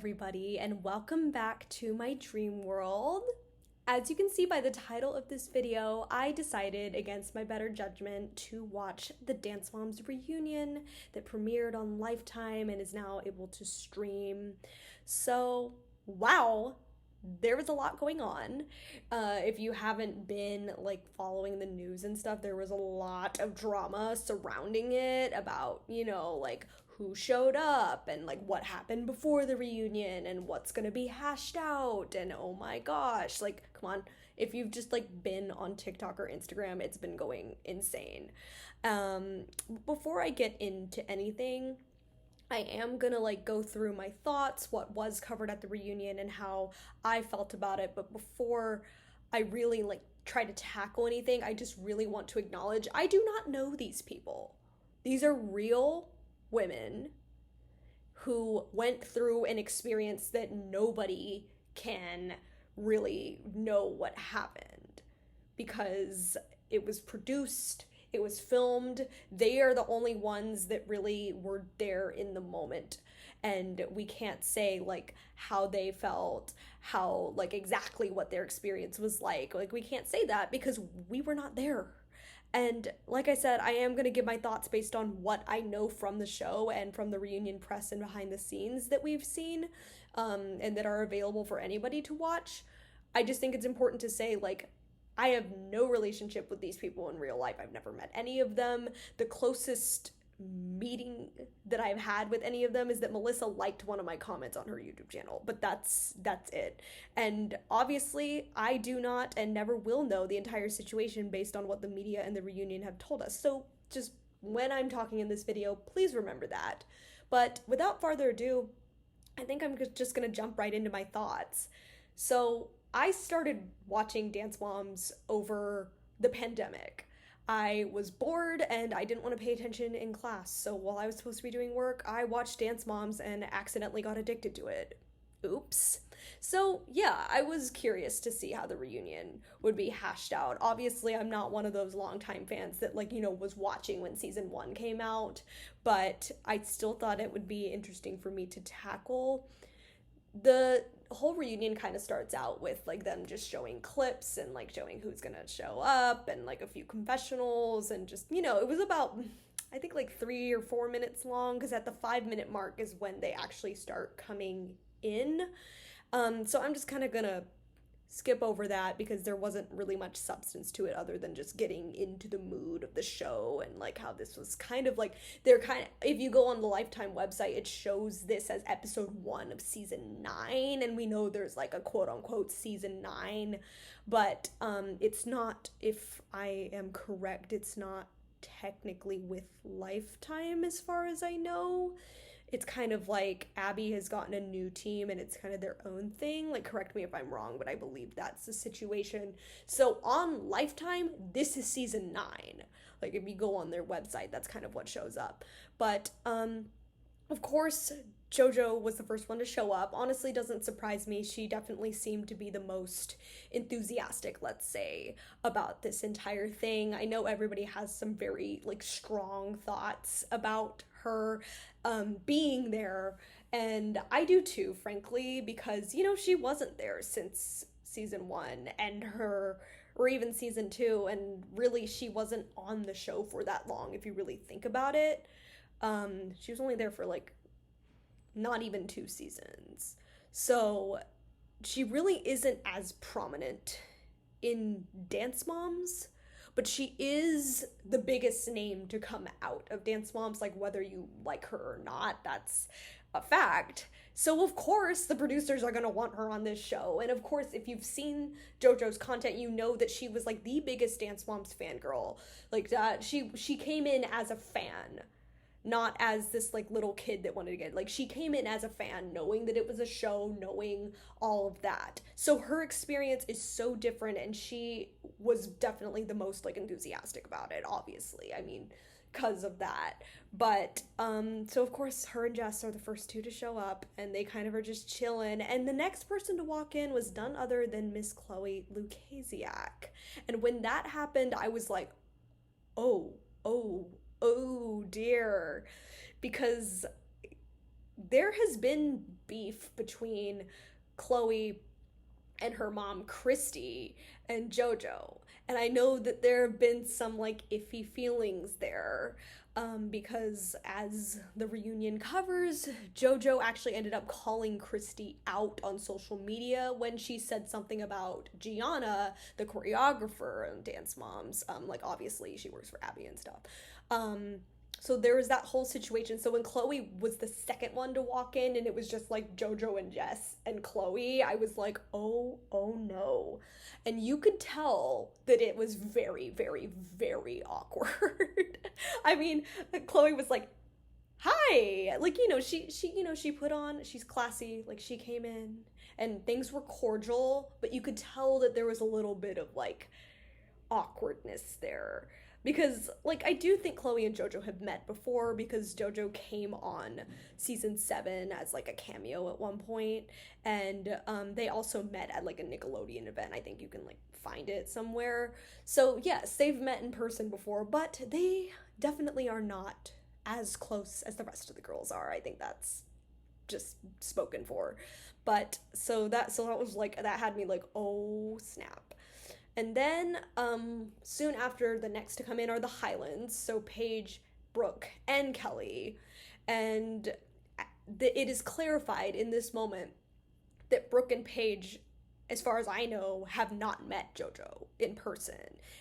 everybody, and welcome back to my dream world. As you can see by the title of this video, I decided against my better judgment to watch the Dance Moms reunion that premiered on Lifetime and is now able to stream. So, wow, there was a lot going on. If you haven't been following the news and stuff, there was a lot of drama surrounding it about, who showed up and what happened before the reunion and what's gonna be hashed out. And oh my gosh, come on, if you've just been on TikTok or Instagram, it's been going insane. Before I get into anything, I am gonna go through my thoughts, what was covered at the reunion and how I felt about it. But before I really try to tackle anything, I just really want to acknowledge I do not know these people. These are real women who went through an experience that nobody can really know what happened because it was produced, it was filmed. They are the only ones that really were there in the moment, and we can't say how they felt, how exactly what their experience was like we can't say that because we were not there. And like I said, I am going to give my thoughts based on what I know from the show and from the reunion press and behind the scenes that we've seen, and that are available for anybody to watch. I just think it's important to say, I have no relationship with these people in real life. I've never met any of them. The closest meeting that I've had with any of them is that Melissa liked one of my comments on her YouTube channel, but that's it. And obviously I do not and never will know the entire situation based on what the media and the reunion have told us. So just when I'm talking in this video, please remember that. But without further ado, I think I'm just gonna jump right into my thoughts. So I started watching Dance Moms over the pandemic. I was bored and I didn't want to pay attention in class, so while I was supposed to be doing work, I watched Dance Moms and accidentally got addicted to it. Oops. So yeah, I was curious to see how the reunion would be hashed out. Obviously, I'm not one of those longtime fans that was watching when season 1 came out, but I still thought it would be interesting for me to tackle. The whole reunion kind of starts out with them just showing clips and showing who's gonna show up and a few confessionals, and just it was about I think 3 or 4 minutes long, because at the 5-minute mark is when they actually start coming in. So I'm just kind of gonna skip over that because there wasn't really much substance to it other than just getting into the mood of the show and how this was kind of they're kind of, if you go on the Lifetime website, it shows this as episode 1 of season 9, and we know there's a quote-unquote season 9, but it's not, if I am correct, it's not technically with Lifetime as far as I know. It's kind of Abby has gotten a new team and it's kind of their own thing. Correct me if I'm wrong, but I believe that's the situation. So on Lifetime, this is season 9. If you go on their website, that's kind of what shows up. But of course, JoJo was the first one to show up. Honestly, doesn't surprise me. She definitely seemed to be the most enthusiastic, let's say, about this entire thing. I know everybody has some very strong thoughts about her being there, and I do too, frankly, because she wasn't there since season 1 and her, or even season 2, and really she wasn't on the show for that long if you really think about it. She was only there for not even 2 seasons, so she really isn't as prominent in Dance Moms, but she is the biggest name to come out of Dance Moms, whether you like her or not, that's a fact. So of course the producers are gonna want her on this show, and of course if you've seen JoJo's content, you know that she was the biggest Dance Moms fangirl. That she came in as a fan, not as this little kid that wanted to get, she came in as a fan, knowing that it was a show, knowing all of that. So her experience is so different, and she was definitely the most enthusiastic about it, obviously, I mean, because of that. But so of course her and Jess are the first 2 to show up, and they kind of are just chilling, and the next person to walk in was none other than Miss Chloe Lucasiak. And when that happened, I was like, oh dear, because there has been beef between Chloe and her mom Christy and JoJo. And I know that there have been some like iffy feelings there. Because as the reunion covers, JoJo actually ended up calling Christy out on social media when she said something about Gianna, the choreographer and Dance Moms. Like obviously she works for Abby and stuff. Um, so there was that whole situation. So when Chloe was the second one to walk in and it was just like JoJo and Jess and Chloe, I was like, oh no. And you could tell that it was very, very, very awkward. I mean, Chloe was like, hi, like, she put on, she's classy, like she came in and things were cordial, but you could tell that there was a little bit of like awkwardness there, because like I do think Chloe and JoJo have met before, because JoJo came on season 7 as like a cameo at one point, and they also met at like a Nickelodeon event. I think you can like find it somewhere. So yes, they've met in person before, but they definitely are not as close as the rest of the girls are. I think that's just spoken for. But so that was like, that had me like, oh snap. And then soon after, the next to come in are the Highlands, so Paige, Brooke, and Kelly. And it is clarified in this moment that Brooke and Paige, as far as I know, have not met JoJo in person.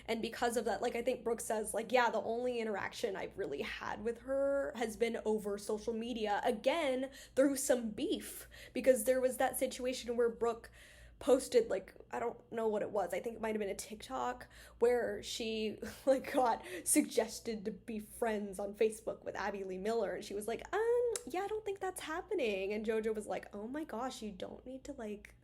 And because of that, like I think Brooke says, like, yeah, the only interaction I've really had with her has been over social media, again, through some beef. Because there was that situation where Brooke posted, like, I don't know what it was, I think it might have been a TikTok, where she like got suggested to be friends on Facebook with Abby Lee Miller, and she was like, yeah, I don't think that's happening. And JoJo was like, oh my gosh, you don't need to like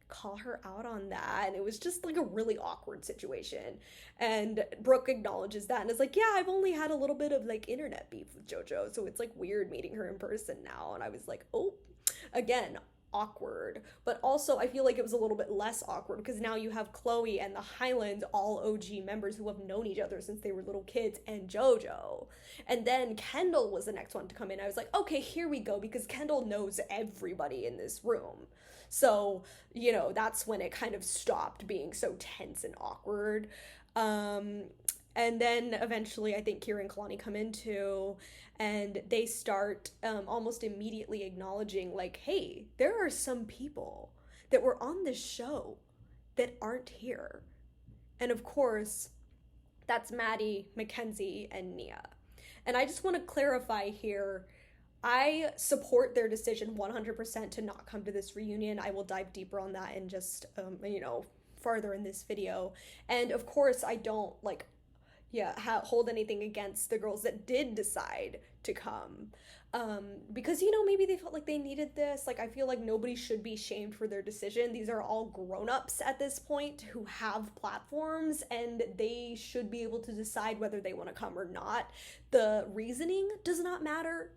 call her out on that. And it was just like a really awkward situation. And Brooke acknowledges that and is like, yeah, I've only had a little bit of like internet beef with JoJo, so it's like weird meeting her in person now. And I was like, oh, again, awkward. But also I feel like it was a little bit less awkward because now you have Chloe and the Highlands, all OG members who have known each other since they were little kids, and JoJo. And then Kendall was the next one to come in. I was like, okay, here we go, because Kendall knows everybody in this room. So, that's when it kind of stopped being so tense and awkward. And then eventually I think Kira and Kalani come in too, and they start almost immediately acknowledging, like, hey, there are some people that were on this show that aren't here. And of course, that's Maddie, Mackenzie, and Nia. And I just want to clarify here, I support their decision 100% to not come to this reunion. I will dive deeper on that in just, farther in this video. And of course, I don't, hold anything against the girls that did decide to come. Because, maybe they felt like they needed this. Like, I feel like nobody should be shamed for their decision. These are all grown-ups at this point who have platforms, and they should be able to decide whether they want to come or not. The reasoning does not matter.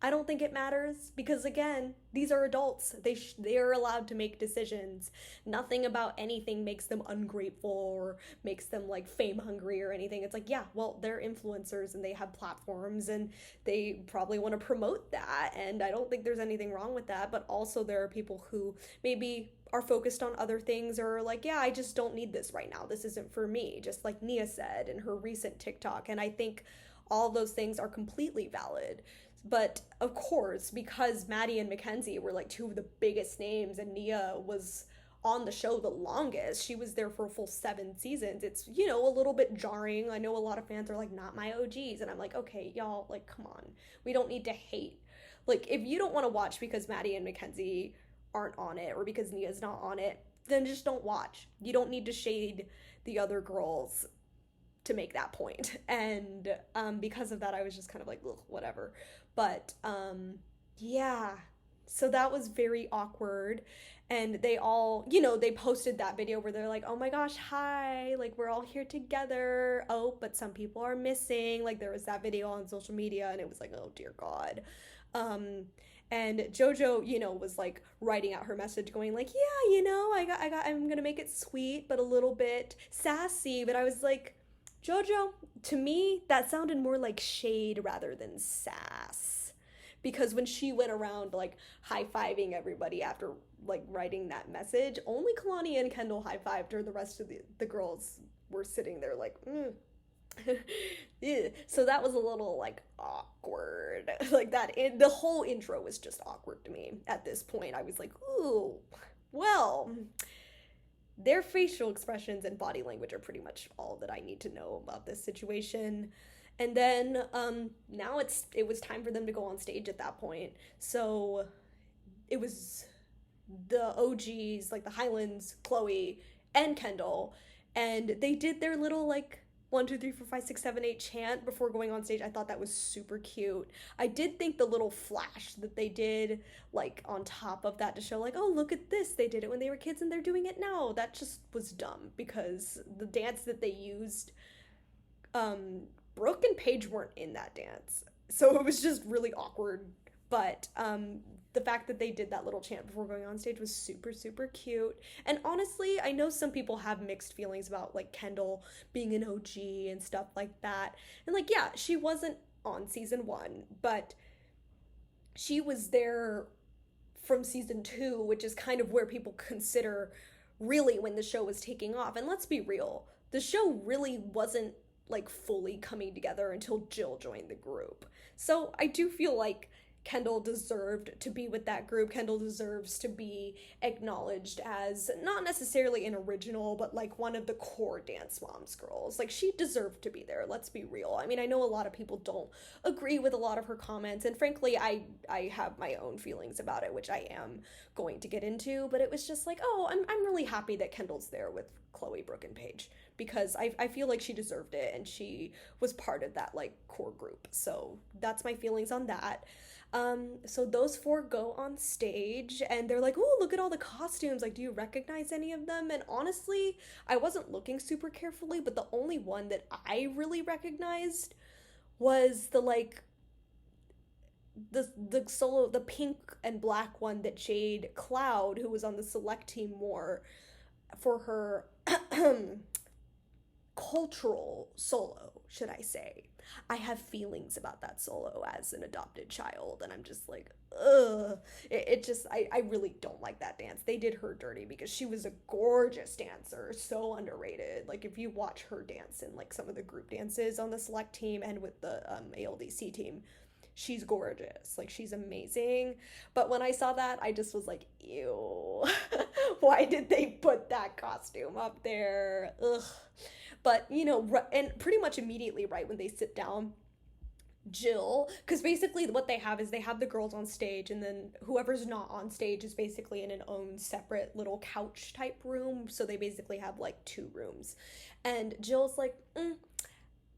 I don't think it matters, because again, these are adults. They are allowed to make decisions. Nothing about anything makes them ungrateful or makes them like fame hungry or anything. It's like, yeah, well, they're influencers and they have platforms and they probably want to promote that. And I don't think there's anything wrong with that. But also there are people who maybe are focused on other things, or are like, yeah, I just don't need this right now. This isn't for me. Just like Nia said in her recent TikTok. And I think all those things are completely valid. But of course, because Maddie and Mackenzie were like two of the biggest names, and Nia was on the show the longest, she was there for a full 7 seasons, it's, a little bit jarring. I know a lot of fans are like, not my OGs, and I'm like, okay, y'all, like, come on, we don't need to hate. Like, if you don't want to watch because Maddie and Mackenzie aren't on it, or because Nia's not on it, then just don't watch. You don't need to shade the other girls to make that point. And because of that, I was just kind of like, whatever. But yeah, so that was very awkward. And they all, they posted that video where they're like, oh my gosh, hi, like, we're all here together. Oh, but some people are missing. Like, there was that video on social media, and it was like, oh dear God. And JoJo, was like writing out her message going like, yeah, I'm gonna make it sweet, but a little bit sassy. But I was like, JoJo, to me, that sounded more like shade rather than sass. because when she went around like high-fiving everybody after like writing that message, only Kalani and Kendall high-fived her. The rest of the girls were sitting there like, so that was a little like awkward. Like the whole intro was just awkward to me at this point. I was like, ooh, well, their facial expressions and body language are pretty much all that I need to know about this situation. And then now it was time for them to go on stage at that point. So it was the OGs, like the Highlands, Chloe, and Kendall, and they did their little like 1, 2, 3, 4, 5, 6, 7, 8 chant before going on stage. I thought that was super cute. I did think the little flash that they did like on top of that to show like, oh, look at this, they did it when they were kids and they're doing it now, that just was dumb, because the dance that they used, Brooke and Paige weren't in that dance, so it was just really awkward. But the fact that they did that little chant before going on stage was super, super cute. And honestly, I know some people have mixed feelings about like Kendall being an OG and stuff like that. And like, yeah, she wasn't on season 1, but she was there from season 2, which is kind of where people consider really when the show was taking off. And let's be real, the show really wasn't like fully coming together until Jill joined the group. So I do feel like Kendall deserved to be with that group. Kendall deserves to be acknowledged as not necessarily an original, but like one of the core Dance Moms girls. Like, she deserved to be there, let's be real. I mean, I know a lot of people don't agree with a lot of her comments, and frankly, I have my own feelings about it, which I am going to get into, but it was just like, oh, I'm really happy that Kendall's there with Chloe, Brooke, and Paige, because I feel like she deserved it, and she was part of that like core group. So that's my feelings on that. So those 4 go on stage and they're like, oh, look at all the costumes. Like, do you recognize any of them? And honestly, I wasn't looking super carefully, but the only one that I really recognized was the solo, the pink and black one that Jade Cloud, who was on the select team, wore for her cultural solo, should I say. I have feelings about that solo as an adopted child, and I'm just like, ugh. I really don't like that dance. They did her dirty because she was a gorgeous dancer, so underrated. Like, if you watch her dance in like some of the group dances on the select team and with the ALDC team, she's gorgeous. Like, she's amazing. But when I saw that, I just was like, ew. Why did they put that costume up there? Ugh. But, you know, and pretty much immediately right when they sit down, Jill, because basically what they have is they have the girls on stage, and then whoever's not on stage is basically in an own separate little couch type room. So they basically have like 2 rooms. And Jill's like, I'm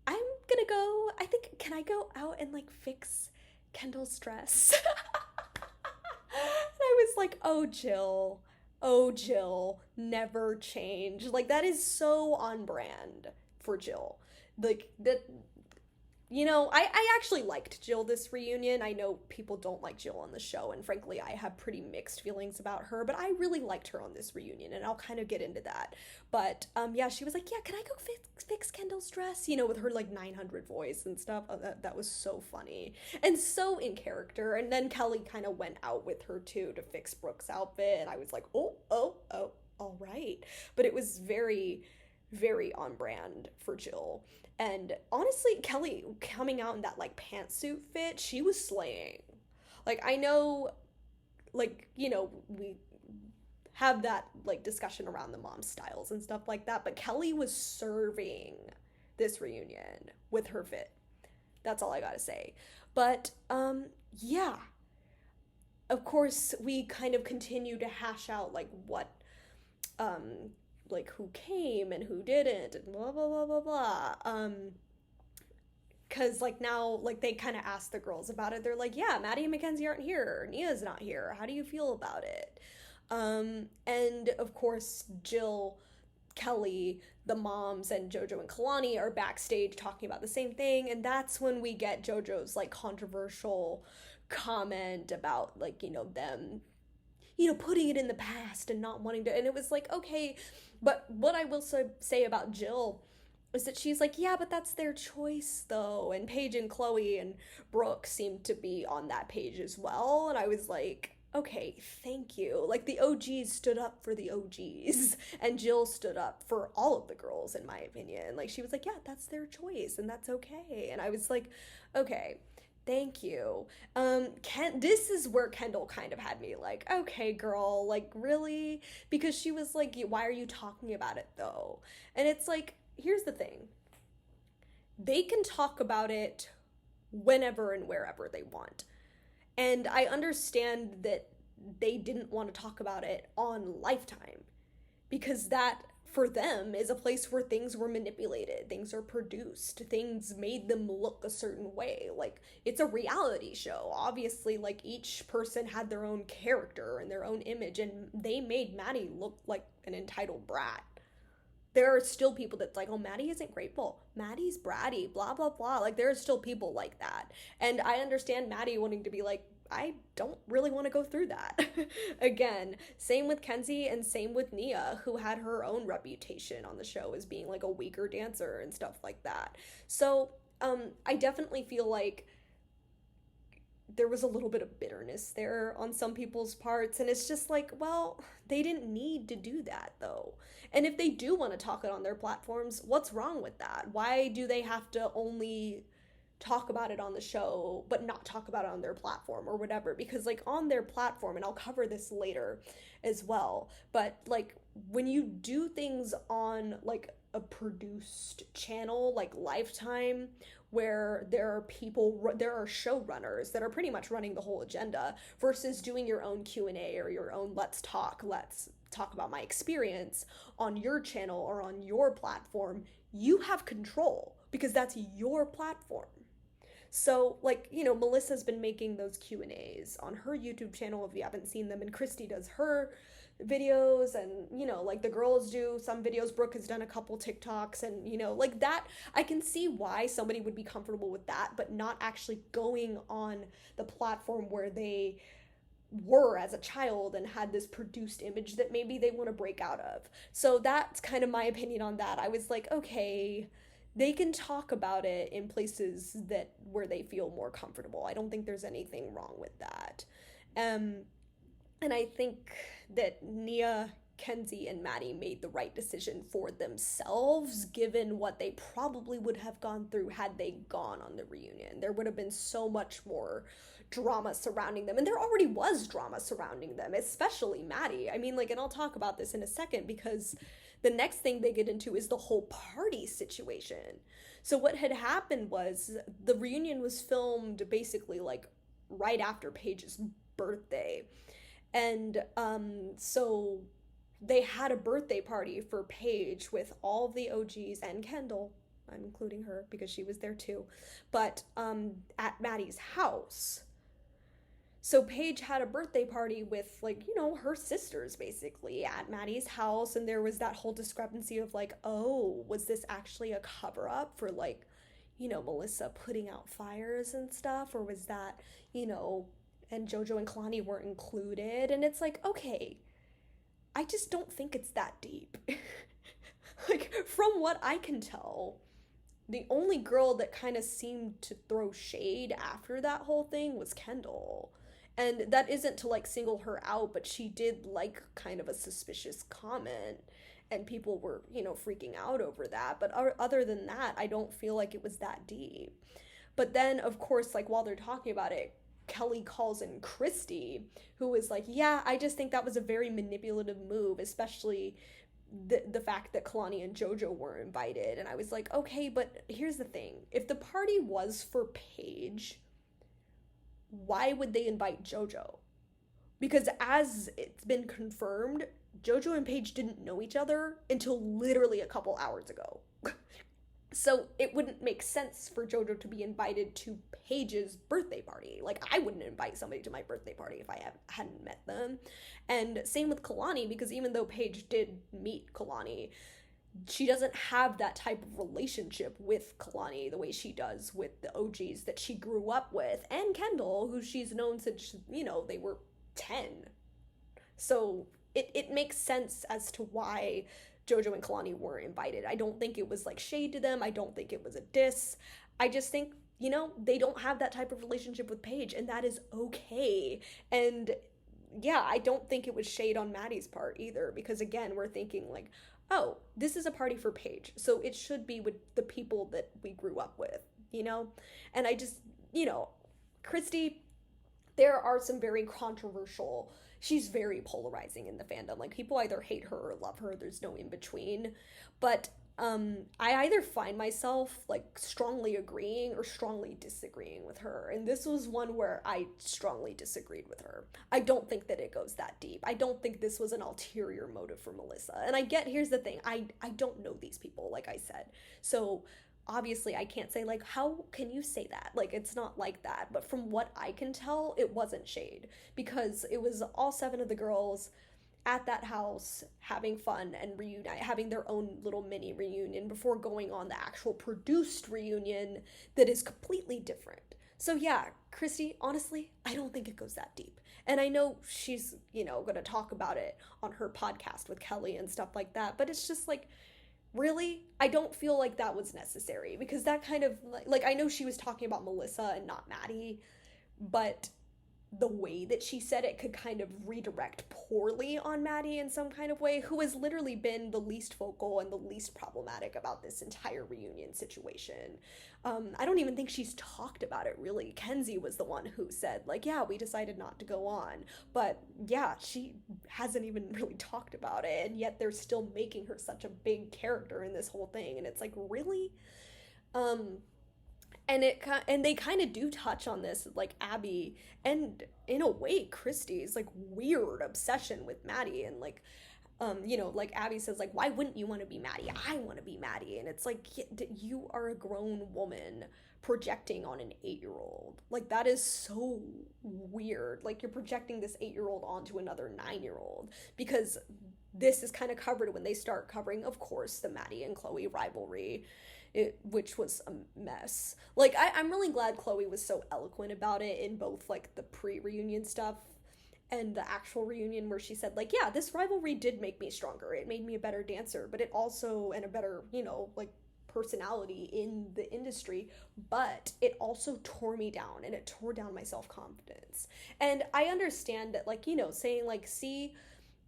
gonna go, I think, can I go out and like fix Kendall's dress? And I was like, oh, Jill, never change. Like, that is so on brand for Jill. Like, that, you know, I actually liked Jill this reunion. I know people don't like Jill on the show, and frankly, I have pretty mixed feelings about her, but I really liked her on this reunion, and I'll kind of get into that. But, yeah, she was like, yeah, can I go fix Kendall's dress? You know, with her, like, 900 voice and stuff. Oh, that was so funny. And so in character. And then Kelly kind of went out with her, too, to fix Brooke's outfit, and I was like, oh, all right. But it was very, very on brand for Jill. And honestly, Kelly coming out in that like pantsuit fit, she was slaying. Like, I know, like, you know, we have that like discussion around the mom styles and stuff like that, but Kelly was serving this reunion with her fit. That's all I gotta say. But yeah, of course we kind of continue to hash out like what like who came and who didn't and blah blah blah blah blah. Because like now, like they kind of asked the girls about it. They're like, yeah, Maddie and Mackenzie aren't here, Nia's not here, how do you feel about it? And of course Jill, Kelly, the moms, and JoJo and Kalani are backstage talking about the same thing, and that's when we get JoJo's like controversial comment about like, you know, them, you know, putting it in the past and not wanting to, and it was like, okay, but what I will say about Jill is that she's like, yeah, but that's their choice though. And Paige and Chloe and Brooke seemed to be on that page as well. And I was like, okay, thank you. Like the OGs stood up for the OGs, and Jill stood up for all of the girls, in my opinion. Like she was like, yeah, that's their choice and that's okay. And I was like, okay. Thank you. This is where Kendall kind of had me like, okay, girl, like, really? Because she was like, why are you talking about it though? And it's like, here's the thing, they can talk about it whenever and wherever they want. And I understand that they didn't want to talk about it on Lifetime because that for them is a place where things were manipulated, things are produced, things made them look a certain way. Like it's a reality show. Obviously, like each person had their own character and their own image, and they made Maddie look like an entitled brat. There are still people that's like, oh, Maddie isn't grateful. Maddie's bratty, blah, blah, blah. Like, there are still people like that. And I understand Maddie wanting to be like, I don't really want to go through that. Again, same with Kenzie and same with Nia, who had her own reputation on the show as being like a weaker dancer and stuff like that. So, I definitely feel like there was a little bit of bitterness there on some people's parts, and it's just like, well, they didn't need to do that though. And if they do want to talk it on their platforms, what's wrong with that? Why do they have to only talk about it on the show but not talk about it on their platform or whatever? Because like on their platform, and I'll cover this later as well, but like when you do things on like a produced channel like Lifetime, where there are showrunners that are pretty much running the whole agenda, versus doing your own Q&A or your own let's talk about my experience on your channel or on your platform. You have control because that's your platform. So like, you know, Melissa's been making those Q&As on her YouTube channel if you haven't seen them, and Christy does her videos, and you know, like the girls do some videos. Brooke has done a couple TikToks, and you know, like that, I can see why somebody would be comfortable with that, but not actually going on the platform where they were as a child and had this produced image that maybe they want to break out of. So that's kind of my opinion on that. I was like, okay, they can talk about it in places that where they feel more comfortable. I don't think there's anything wrong with that. Um and I think that Nia, Kenzie, and Maddie made the right decision for themselves, given what they probably would have gone through had they gone on the reunion. There would have been so much more drama surrounding them, and there already was drama surrounding them, especially Maddie. I mean, like, and I'll talk about this in a second because the next thing they get into is the whole party situation. So, what had happened was the reunion was filmed basically like right after Paige's birthday. And so they had a birthday party for Paige with all of the OGs and Kendall. I'm including her because she was there too. But at Maddie's house. So Paige had a birthday party with, like, you know, her sisters basically at Maddie's house. And there was that whole discrepancy of like, oh, was this actually a cover up for like, you know, Melissa putting out fires and stuff? Or was that, you know, and JoJo and Kalani weren't included? And it's like, okay, I just don't think it's that deep. Like, from what I can tell, the only girl that kind of seemed to throw shade after that whole thing was Kendall. And that isn't to like single her out, but she did like kind of a suspicious comment, and people were, you know, freaking out over that. But other than that, I don't feel like it was that deep. But then, of course, like while they're talking about it, Kelly calls in Christy, who is like, yeah, I just think that was a very manipulative move, especially the fact that Kalani and JoJo were invited. And I was like, okay, but here's the thing. If the party was for Paige, why would they invite JoJo? Because as it's been confirmed, JoJo and Paige didn't know each other until literally a couple hours ago. So it wouldn't make sense for JoJo to be invited to Paige's birthday party. Like, I wouldn't invite somebody to my birthday party if I hadn't met them. And same with Kalani, because even though Paige did meet Kalani, she doesn't have that type of relationship with Kalani the way she does with the OGs that she grew up with, and Kendall, who she's known since, you know, they were 10. So it makes sense as to why Jojo and Kalani weren't invited. I don't think it was like shade to them. I don't think it was a diss. I just think, they don't have that type of relationship with Paige, and that is okay. And yeah, I don't think it was shade on Maddie's part either, because again, we're thinking like, oh, this is a party for Paige, so it should be with the people that we grew up with. And I just, Christy, there are some very controversial, she's very polarizing in the fandom. Like, people either hate her or love her, there's no in between. But I either find myself like strongly agreeing or strongly disagreeing with her, and this was one where I strongly disagreed with her. I don't think that it goes that deep. I don't think this was an ulterior motive for Melissa. And here's the thing, I don't know these people, like I said, so obviously I can't say like, how can you say that, like, it's not like that. But from what I can tell, it wasn't shade, because it was all 7 of the girls at that house having fun and having their own little mini reunion before going on the actual produced reunion that is completely different. So yeah, Christy, honestly, I don't think it goes that deep. And I know she's, going to talk about it on her podcast with Kelly and stuff like that, but it's just like, really? I don't feel like that was necessary, because that kind of, like, I know she was talking about Melissa and not Maddie, but the way that she said it could kind of redirect poorly on Maddie in some kind of way, who has literally been the least vocal and the least problematic about this entire reunion situation. I don't even think she's talked about it, really. Kenzie was the one who said, like, yeah, we decided not to go on. But yeah, she hasn't even really talked about it, and yet they're still making her such a big character in this whole thing, and it's like, really? And they kind of do touch on this, like Abby, and in a way Christy's like weird obsession with Maddie, and like like Abby says, like, why wouldn't you want to be Maddie? I want to be Maddie. And it's like, you are a grown woman projecting on an 8-year-old. Like, that is so weird. Like, you're projecting this 8-year-old onto another 9-year-old, because this is kind of covered when they start covering, of course, the Maddie and Chloe rivalry, which was a mess. Like, I'm really glad Chloe was so eloquent about it in both, like, the pre-reunion stuff and the actual reunion, where she said, like, yeah, this rivalry did make me stronger. It made me a better dancer, but it also, and a better, like, personality in the industry, but it also tore me down, and it tore down my self-confidence. And I understand that, like, saying, like, see,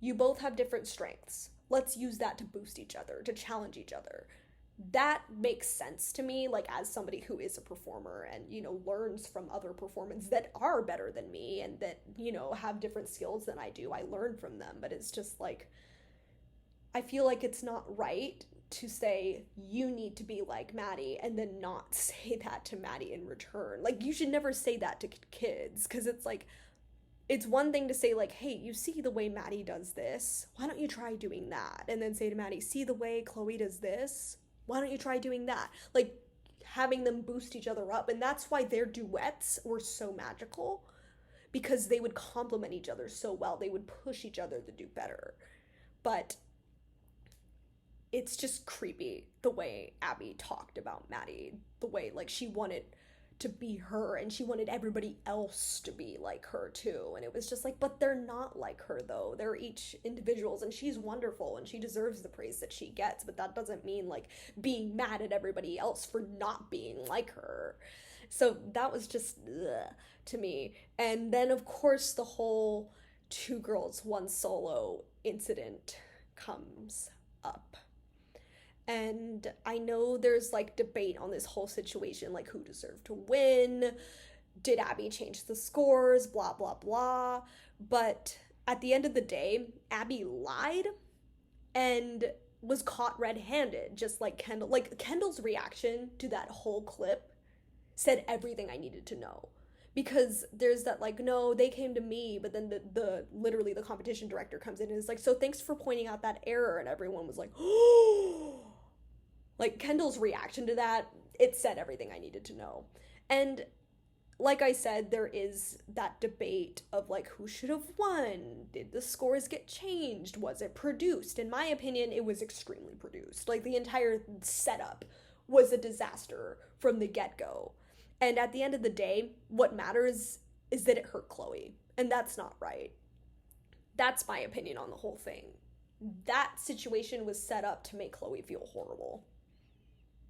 you both have different strengths. Let's use that to boost each other, to challenge each other. That makes sense to me, like, as somebody who is a performer and, learns from other performers that are better than me and that, have different skills than I do. I learn from them, but it's just like, I feel like it's not right to say you need to be like Maddie and then not say that to Maddie in return. Like, you should never say that to kids, because it's like, it's one thing to say, like, hey, you see the way Maddie does this, why don't you try doing that? And then say to Maddie, see the way Chloe does this, why don't you try doing that? Like, having them boost each other up. And that's why their duets were so magical, because they would complement each other so well. They would push each other to do better. But it's just creepy the way Abby talked about Maddie, the way, like, she wanted to be her and she wanted everybody else to be like her too. And it was just like, but they're not like her though. They're each individuals, and she's wonderful and she deserves the praise that she gets, but that doesn't mean like being mad at everybody else for not being like her. So that was just to me. And then of course the whole 2 girls, 1 solo incident comes up. And I know there's like debate on this whole situation, like who deserved to win, did Abby change the scores, blah, blah, blah. But at the end of the day, Abby lied and was caught red-handed, just like Kendall. Like, Kendall's reaction to that whole clip said everything I needed to know. Because there's that, like, no, they came to me, but then the literally the competition director comes in and is like, so thanks for pointing out that error, and everyone was like, oh. Like, Kendall's reaction to that, it said everything I needed to know. And like I said, there is that debate of, like, who should have won? Did the scores get changed? Was it produced? In my opinion, it was extremely produced. Like, the entire setup was a disaster from the get-go. And at the end of the day, what matters is that it hurt Chloe. And that's not right. That's my opinion on the whole thing. that situation was set up to make Chloe feel horrible.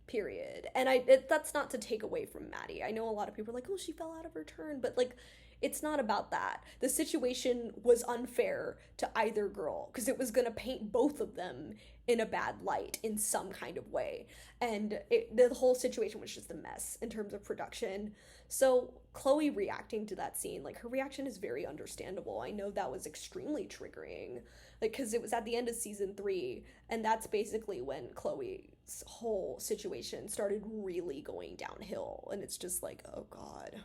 Period. And that's not to take away from Maddie. I know a lot of people are like, oh, she fell out of her turn, but like, it's not about that. The situation was unfair to either girl because it was going to paint both of them in a bad light in some kind of way. And the whole situation was just a mess in terms of production. So Chloe reacting to that scene, like her reaction is very understandable. I know that was extremely triggering, like because it was at the end of season 3, and that's basically when Chloe's whole situation started really going downhill. And it's just like, oh God,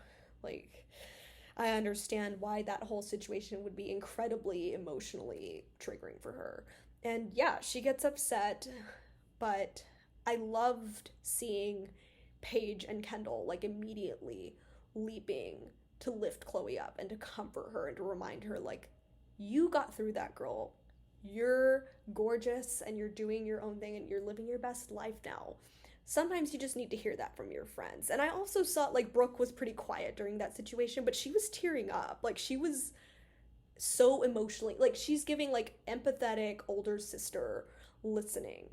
like I understand why that whole situation would be incredibly emotionally triggering for her. And yeah, she gets upset, but I loved seeing Paige and Kendall like immediately leaping to lift Chloe up and to comfort her and to remind her, like, you got through that, girl. You're gorgeous and you're doing your own thing and you're living your best life now. Sometimes you just need to hear that from your friends. And I also saw, like, Brooke was pretty quiet during that situation, but she was tearing up. Like, she was so emotionally, like, she's giving, like, empathetic older sister listening.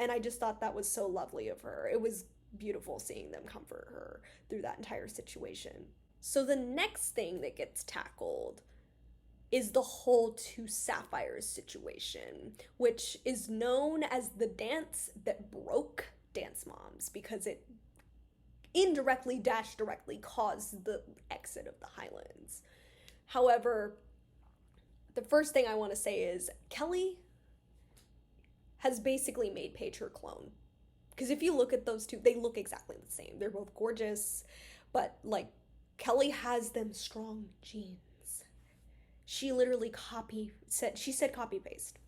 And I just thought that was so lovely of her. It was beautiful seeing them comfort her through that entire situation. So the next thing that gets tackled is the whole Two Sapphires situation, which is known as the dance that broke Dance Moms because it indirectly dash directly caused the exit of the Highlands. However, the first thing I want to say is Kelly has basically made Paige her clone. Because if you look at those two, they look exactly the same. They're both gorgeous, but like Kelly has them strong genes. She literally said copy paste.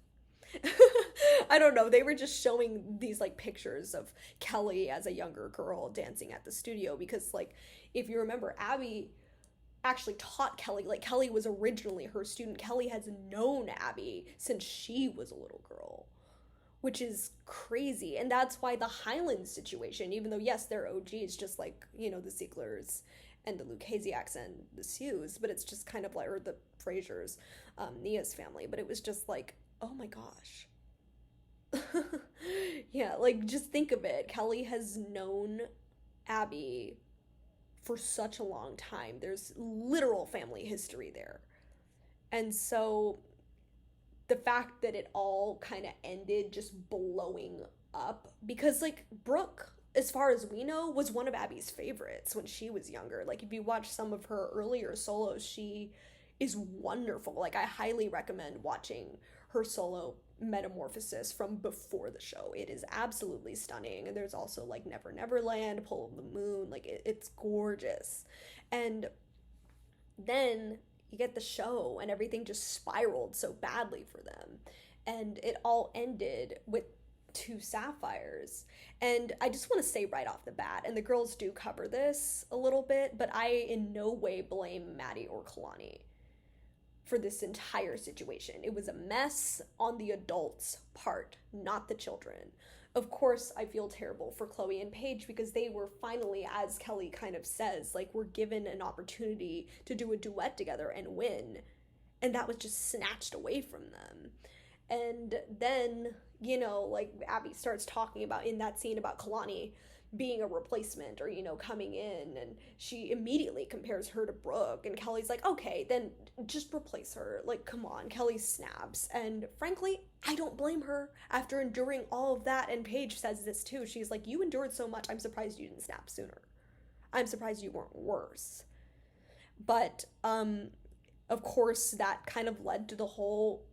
I don't know. They were just showing these like pictures of Kelly as a younger girl dancing at the studio because, like, if you remember, Abby actually taught Kelly. Like, Kelly was originally her student. Kelly has known Abby since she was a little girl, which is crazy. And that's why the Highlands situation, even though yes, they're OGs, just like, you know, the Zieglers and the Lucasiacs and the Sues, but it's just kind of like, or the Frasers, Nia's family, but it was just like, oh my gosh. Yeah, like, just think of it. Kelly has known Abby for such a long time. There's literal family history there. And so the fact that it all kind of ended just blowing up, because like Brooke, as far as we know, was one of Abby's favorites when she was younger. Like, if you watch some of her earlier solos, she is wonderful. Like, I highly recommend watching her solo metamorphosis from before the show. It is absolutely stunning. And there's also like Never Neverland, Pull of the Moon. Like, it's gorgeous. And then you get the show and everything just spiraled so badly for them. And it all ended with Two Sapphires. And I just want to say right off the bat, and the girls do cover this a little bit, but I in no way blame Maddie or Kalani for this entire situation. It was a mess on the adults' part, not the children. Of course, I feel terrible for Chloe and Paige because they were finally, as Kelly kind of says, like, were given an opportunity to do a duet together and win. And that was just snatched away from them. And then, you know, like, Abby starts talking about in that scene about Kalani being a replacement or, you know, coming in, and she immediately compares her to Brooke, and Kelly's like, okay, then just replace her. Like, come on. Kelly snaps. And frankly, I don't blame her after enduring all of that. And Paige says this too. She's like, you endured so much. I'm surprised you didn't snap sooner. I'm surprised you weren't worse. But, of course, that kind of led to the whole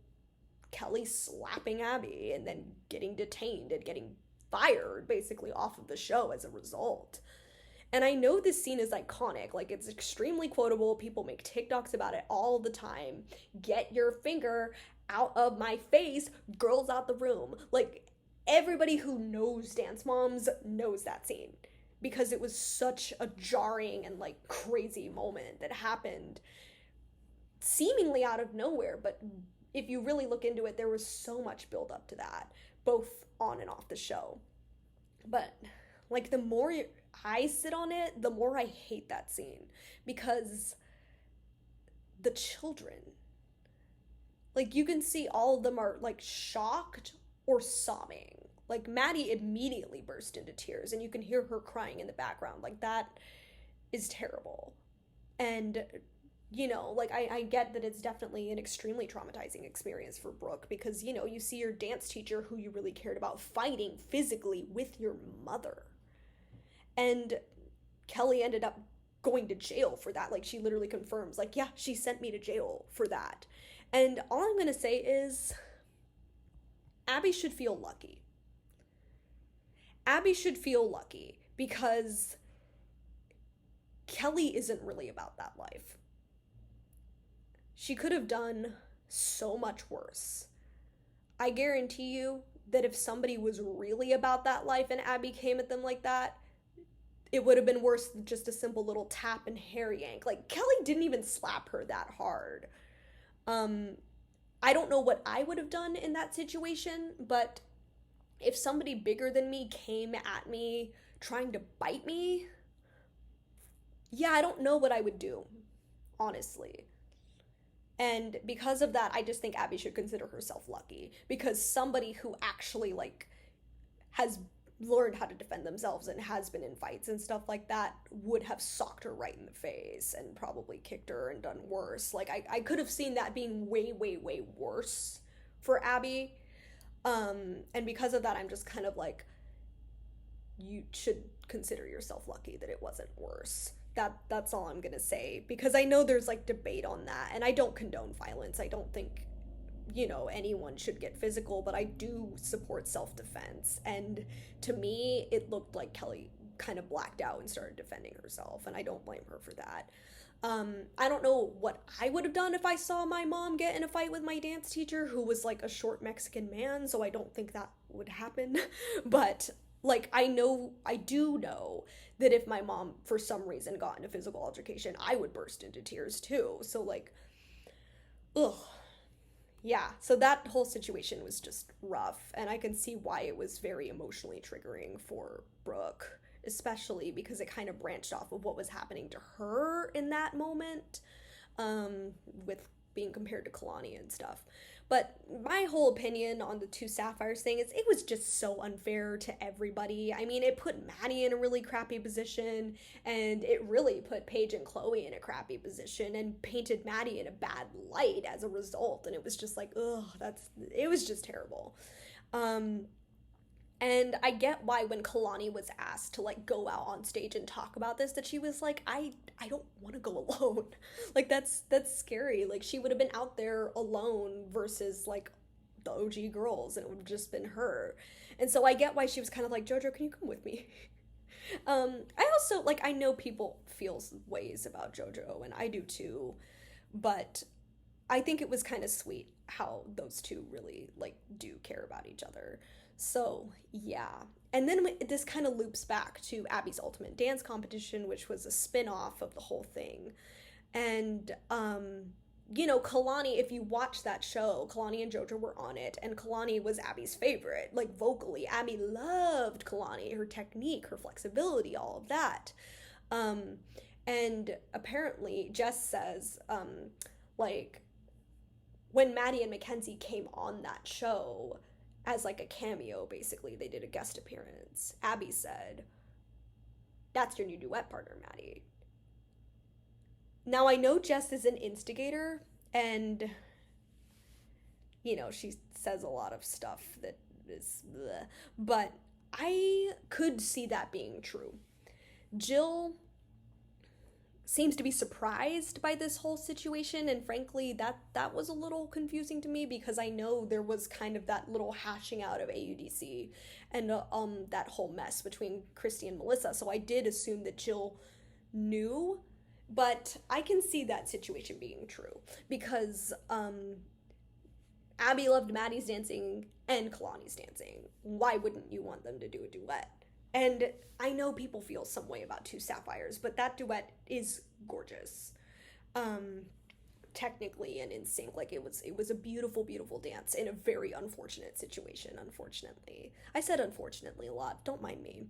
Kelly slapping Abby and then getting detained and getting fired basically off of the show as a result. And I know this scene is iconic, like, it's extremely quotable. People make TikToks about it all the time. Get your finger out of my face, girls out the room. Like, everybody who knows Dance Moms knows that scene because it was such a jarring and like crazy moment that happened seemingly out of nowhere. But if you really look into it, there was so much build up to that, both on and off the show. But like, the more I sit on it, the more I hate that scene because the children, Like, you can see all of them are like shocked or sobbing. Like, Maddie immediately burst into tears, and you can hear her crying in the background. Like, that is terrible. And, like, I get that it's definitely an extremely traumatizing experience for Brooke because, you see your dance teacher who you really cared about fighting physically with your mother. And Kelly ended up going to jail for that. Like, she literally confirms, like, yeah, she sent me to jail for that. And all I'm going to say is Abby should feel lucky. Abby should feel lucky because Kelly isn't really about that life. She could have done so much worse. I guarantee you that if somebody was really about that life and Abby came at them like that, it would have been worse than just a simple little tap and hair yank. Like, Kelly didn't even slap her that hard. I don't know what I would have done in that situation, but if somebody bigger than me came at me trying to bite me, yeah, I don't know what I would do, honestly. And because of that, I just think Abby should consider herself lucky because somebody who actually like has learned how to defend themselves and has been in fights and stuff like that would have socked her right in the face and probably kicked her and done worse. Like, I could have seen that being way, way, way worse for Abby. And because of that, I'm just kind of like, you should consider yourself lucky that it wasn't worse. That's all I'm gonna say, because I know there's like debate on that, and I don't condone violence. I don't think anyone should get physical, but I do support self-defense. And to me, it looked like Kelly kind of blacked out and started defending herself, and I don't blame her for that. I don't know what I would have done if I saw my mom get in a fight with my dance teacher, who was like a short Mexican man, so I don't think that would happen. But like, I do know that if my mom for some reason got in a physical altercation, I would burst into tears too. So like, ugh. Yeah, so that whole situation was just rough, and I can see why it was very emotionally triggering for Brooke, especially because it kind of branched off of what was happening to her in that moment, with being compared to Kalani and stuff. But my whole opinion on the two Sapphires thing is it was just so unfair to everybody. I mean, it put Maddie in a really crappy position, and it really put Paige and Chloe in a crappy position and painted Maddie in a bad light as a result. And it was just like, ugh, it was just terrible. And I get why when Kalani was asked to like go out on stage and talk about this, that she was like, I don't want to go alone. Like, that's scary. Like, she would have been out there alone versus like the OG girls, and it would have just been her. And so I get why she was kind of like, JoJo, can you come with me? I also like, I know people feel ways about JoJo, and I do too, but I think it was kind of sweet how those two really like do care about each other. So, yeah. And then this kind of loops back to Abby's Ultimate Dance Competition, which was a spin-off of the whole thing. And, Kalani, if you watch that show, Kalani and JoJo were on it, and Kalani was Abby's favorite. Like, vocally, Abby loved Kalani, her technique, her flexibility, all of that. And apparently, Jess says, like, when Maddie and Mackenzie came on that show, as like a cameo, basically, they did a guest appearance. Abby said, "That's your new duet partner, Maddie." Now, I know Jess is an instigator, and, she says a lot of stuff that is bleh, but I could see that being true. Jill seems to be surprised by this whole situation, and frankly that was a little confusing to me, because I know there was kind of that little hashing out of AUDC and that whole mess between Christy and Melissa, so I did assume that Jill knew, but I can see that situation being true, because Abby loved Maddie's dancing and Kalani's dancing. Why wouldn't you want them to do a duet? And I know people feel some way about Two Sapphires, but that duet is gorgeous. Technically and in sync. Like, it was a beautiful, beautiful dance in a very unfortunate situation, unfortunately. I said unfortunately a lot, don't mind me.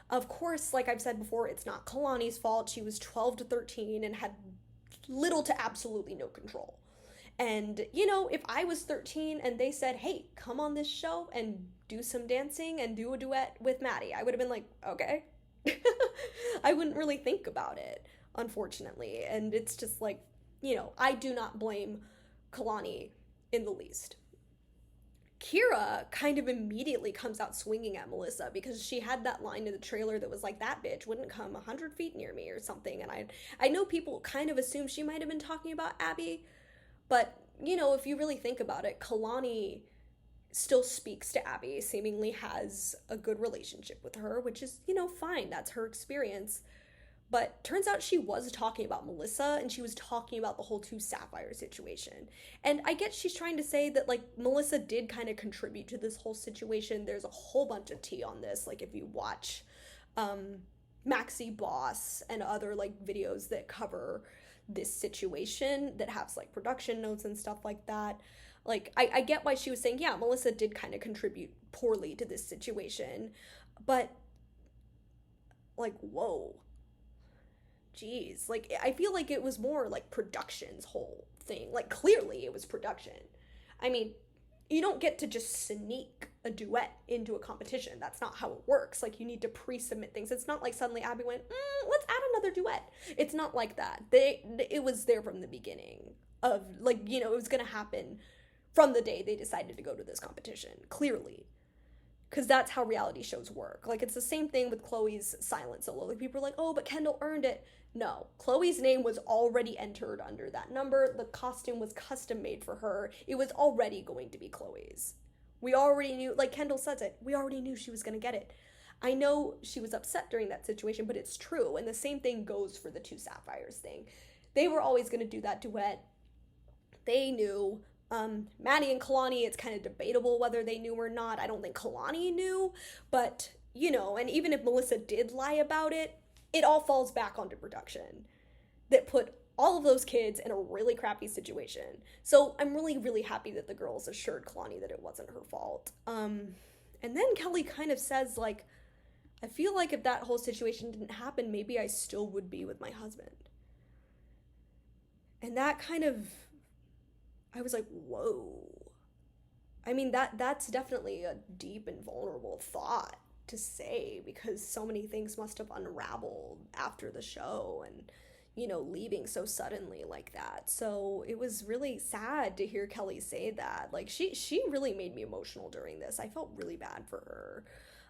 Of course, like I've said before, it's not Kalani's fault. She was 12 to 13 and had little to absolutely no control. And, you know, if I was 13 and they said, hey, come on this show and do some dancing and do a duet with Maddie, I would have been like, okay. I wouldn't really think about it, unfortunately. And it's just like, you know, I do not blame Kalani in the least. Kira kind of immediately comes out swinging at Melissa because she had that line in the trailer that was like, that bitch wouldn't come 100 feet near me or something. And I know people kind of assume she might have been talking about Abby, but, you know, if you really think about it, Kalani still speaks to Abby, seemingly has a good relationship with her, which is, you know, fine. That's her experience. But turns out she was talking about Melissa, and she was talking about the whole two Sapphire situation. And I get she's trying to say that, like, Melissa did kind of contribute to this whole situation. There's a whole bunch of tea on this. Like, if you watch Maxi Boss and other, like, videos that cover this situation that has, like, production notes and stuff like that. Like, I get why she was saying, yeah, Melissa did kind of contribute poorly to this situation. But, like, whoa. Jeez, like, I feel like it was more like production's whole thing. Like, clearly it was production. I mean, you don't get to just sneak a duet into a competition. That's not how it works. Like, you need to pre-submit things. It's not like suddenly Abby went, let's add another duet. It's not like that. It was there from the beginning of, like, you know, it was gonna happen from the day they decided to go to this competition, clearly. Because that's how reality shows work. Like, it's the same thing with Chloe's silent solo. Like, people are like, oh, but Kendall earned it. No, Chloe's name was already entered under that number. The costume was custom made for her. It was already going to be Chloe's. We already knew, like Kendall says it, we already knew she was going to get it. I know she was upset during that situation, but it's true. And the same thing goes for the two Sapphires thing. They were always going to do that duet. They knew. Maddie and Kalani, it's kind of debatable whether they knew or not. I don't think Kalani knew, but, you know, and even if Melissa did lie about it, it all falls back onto production that put all of those kids in a really crappy situation. So I'm really, really happy that the girls assured Kalani that it wasn't her fault. And then Kelly kind of says, like, I feel like if that whole situation didn't happen, maybe I still would be with my husband. And that kind of, I was like, whoa. I mean, that's definitely a deep and vulnerable thought to say, because so many things must have unraveled after the show and, you know, leaving so suddenly like that. So it was really sad to hear Kelly say that. Like, she really made me emotional during this. I felt really bad for her.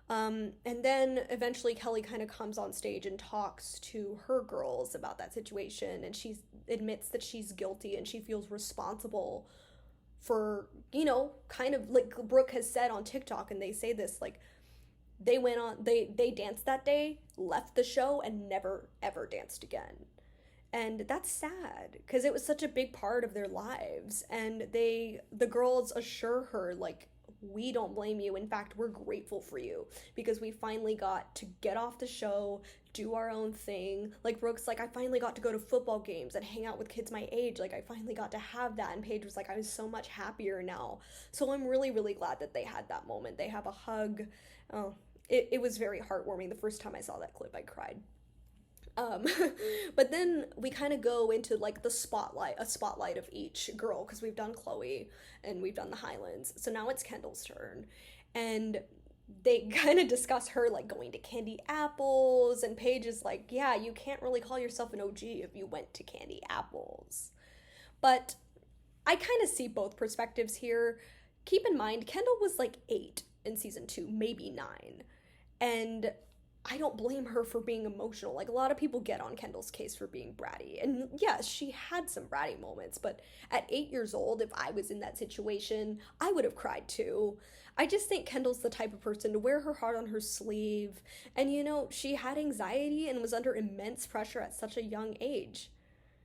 And then eventually Kelly kind of comes on stage and talks to her girls about that situation, and she admits that she's guilty and she feels responsible for, you know, kind of like Brooke has said on TikTok, and they say this, like, they danced that day, left the show, and never ever danced again. And that's sad because it was such a big part of their lives. And the girls assure her, like, we don't blame you. In fact, we're grateful for you because we finally got to get off the show, do our own thing. Like, Brooke's like, I finally got to go to football games and hang out with kids my age. Like, I finally got to have that. And Paige was like, I was so much happier now. So I'm really, really glad that they had that moment. They have a hug. Oh, it was very heartwarming. The first time I saw that clip, I cried. But then we kind of go into, like, a spotlight of each girl, because we've done Chloe and we've done the Highlands. So now it's Kendall's turn. And they kind of discuss her, like, going to Candy Apples, and Paige is like, yeah, you can't really call yourself an OG if you went to Candy Apples. But I kind of see both perspectives here. Keep in mind, Kendall was like 8 in season 2, maybe 9. And I don't blame her for being emotional. Like, a lot of people get on Kendall's case for being bratty. And yes, she had some bratty moments, but at 8 years old, if I was in that situation, I would have cried too. I just think Kendall's the type of person to wear her heart on her sleeve. And, you know, she had anxiety and was under immense pressure at such a young age.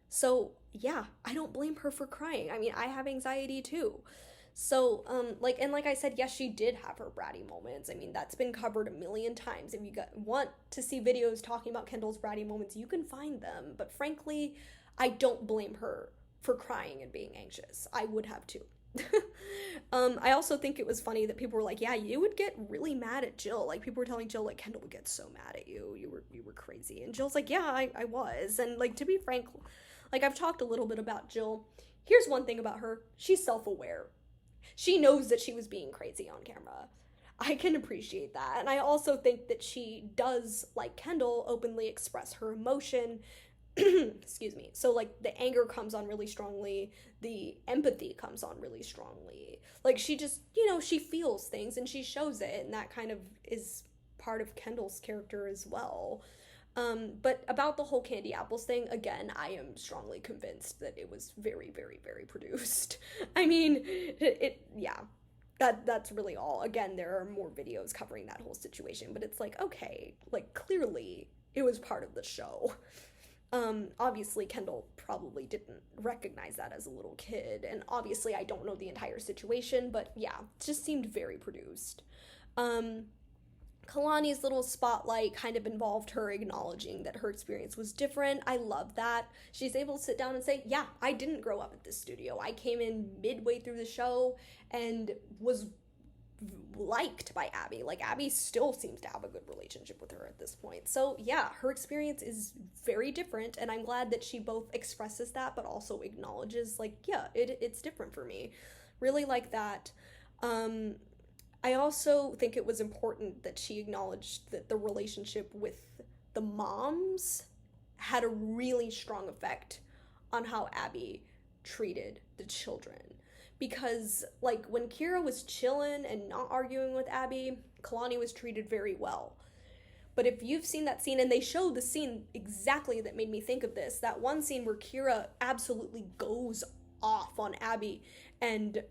So, yeah, I don't blame her for crying. I mean, I have anxiety too. So, like I said, yes, she did have her bratty moments. I mean, that's been covered a million times. If you want to see videos talking about Kendall's bratty moments, you can find them. But frankly, I don't blame her for crying and being anxious. I would have too. I also think it was funny that people were like, yeah, you would get really mad at Jill. Like, people were telling Jill, like, Kendall would get so mad at you. You were crazy. And Jill's like, yeah, I was. And, like, to be frank, like, I've talked a little bit about Jill Here's one thing about her: she's self-aware. She knows that she was being crazy on camera. I can appreciate that. And I also think that she does, like Kendall, openly express her emotion. Excuse me. So, like, the anger comes on really strongly, the empathy comes on really strongly. Like, she just, she feels things and she shows it, and that kind of is part of Kendall's character as well. But about the whole Candy Apples thing, again, I am strongly convinced that it was very, very, very produced. I mean, yeah, that's really all. Again, there are more videos covering that whole situation, but it's like, okay, like, clearly it was part of the show. Obviously Kendall probably didn't recognize that as a little kid, and obviously I don't know the entire situation, but yeah, it just seemed very produced. Kalani's little spotlight kind of involved her acknowledging that her experience was different. I love that. She's able to sit down and say, yeah, I didn't grow up at this studio. I came in midway through the show and was liked by Abby. Like, Abby still seems to have a good relationship with her at this point. So yeah, her experience is very different, and I'm glad that she both expresses that but also acknowledges, like, yeah, it's different for me. Really like that. I also think it was important that she acknowledged that the relationship with the moms had a really strong effect on how Abby treated the children. Because, like, when Kira was chilling and not arguing with Abby, Kalani was treated very well. But if you've seen that scene, and they showed the scene exactly that made me think of this, that one scene where Kira absolutely goes off on Abby and,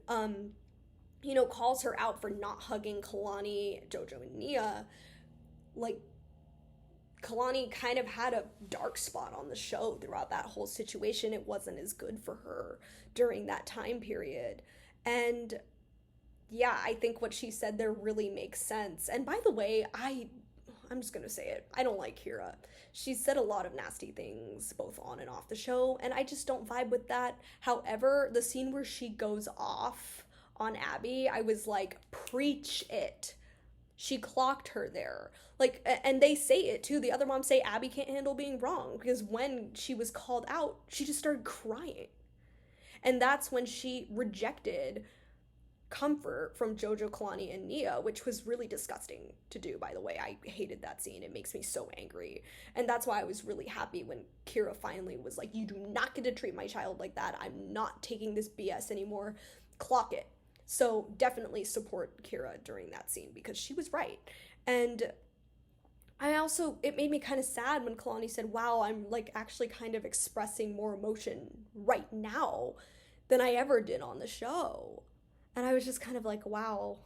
calls her out for not hugging Kalani, Jojo, and Nia, like, Kalani kind of had a dark spot on the show throughout that whole situation. It wasn't as good for her during that time period. And yeah, I think what she said there really makes sense. And by the way, I'm just gonna say it. I don't like Kira. She said a lot of nasty things, both on and off the show, and I just don't vibe with that. However, the scene where she goes off on Abby, I was like, preach it. She clocked her there. Like, and they say it too. The other moms say Abby can't handle being wrong, because when she was called out, she just started crying. And that's when she rejected comfort from Jojo, Kalani, and Nia, which was really disgusting to do, by the way. I hated that scene. It makes me so angry. And that's why I was really happy when Kira finally was like, you do not get to treat my child like that. I'm not taking this BS anymore. Clock it. So definitely support Kira during that scene, because she was right. And it made me kind of sad when Kalani said, wow, I'm like actually kind of expressing more emotion right now than I ever did on the show. And I was just kind of like, wow,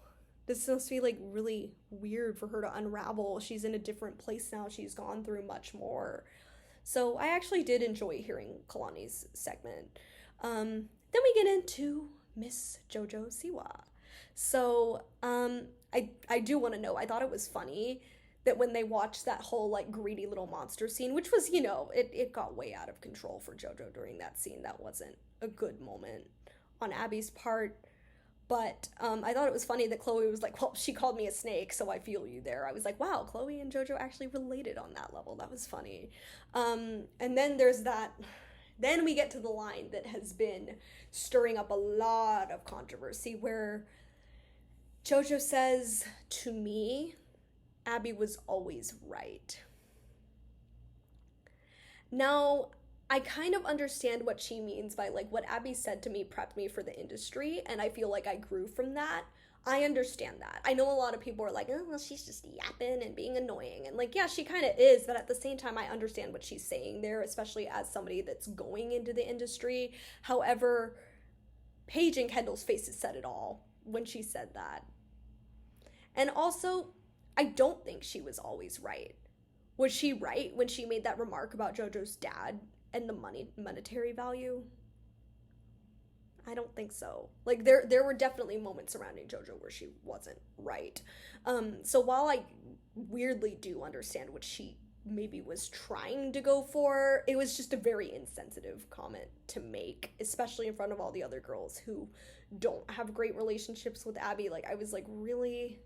this must be like really weird for her to unravel. She's in a different place now. She's gone through much more. So I actually did enjoy hearing Kalani's segment. Then we get into Miss Jojo Siwa. So I do want to know, I thought it was funny that when they watched that whole like greedy little monster scene, which was, it got way out of control for Jojo during that scene. That wasn't a good moment on Abby's part. But I thought it was funny that Chloe was like, well, she called me a snake, so I feel you there. I was like, wow, Chloe and Jojo actually related on that level. That was funny. And then there's that. Then we get to the line that has been stirring up a lot of controversy, where Jojo says, to me, Abby was always right. Now, I kind of understand what she means by, like, what Abby said to me prepped me for the industry, and I feel like I grew from that. I understand that. I know a lot of people are like, oh, well, she's just yapping and being annoying. And, like, yeah, she kind of is, but at the same time, I understand what she's saying there, especially as somebody that's going into the industry. However, Paige and Kendall's faces said it all when she said that. And also, I don't think she was always right. Was she right when she made that remark about JoJo's dad and the monetary value? I don't think so. Like, there were definitely moments surrounding JoJo where she wasn't right. So while I weirdly do understand what she maybe was trying to go for, it was just a very insensitive comment to make, especially in front of all the other girls who don't have great relationships with Abby. Like, I was like, really?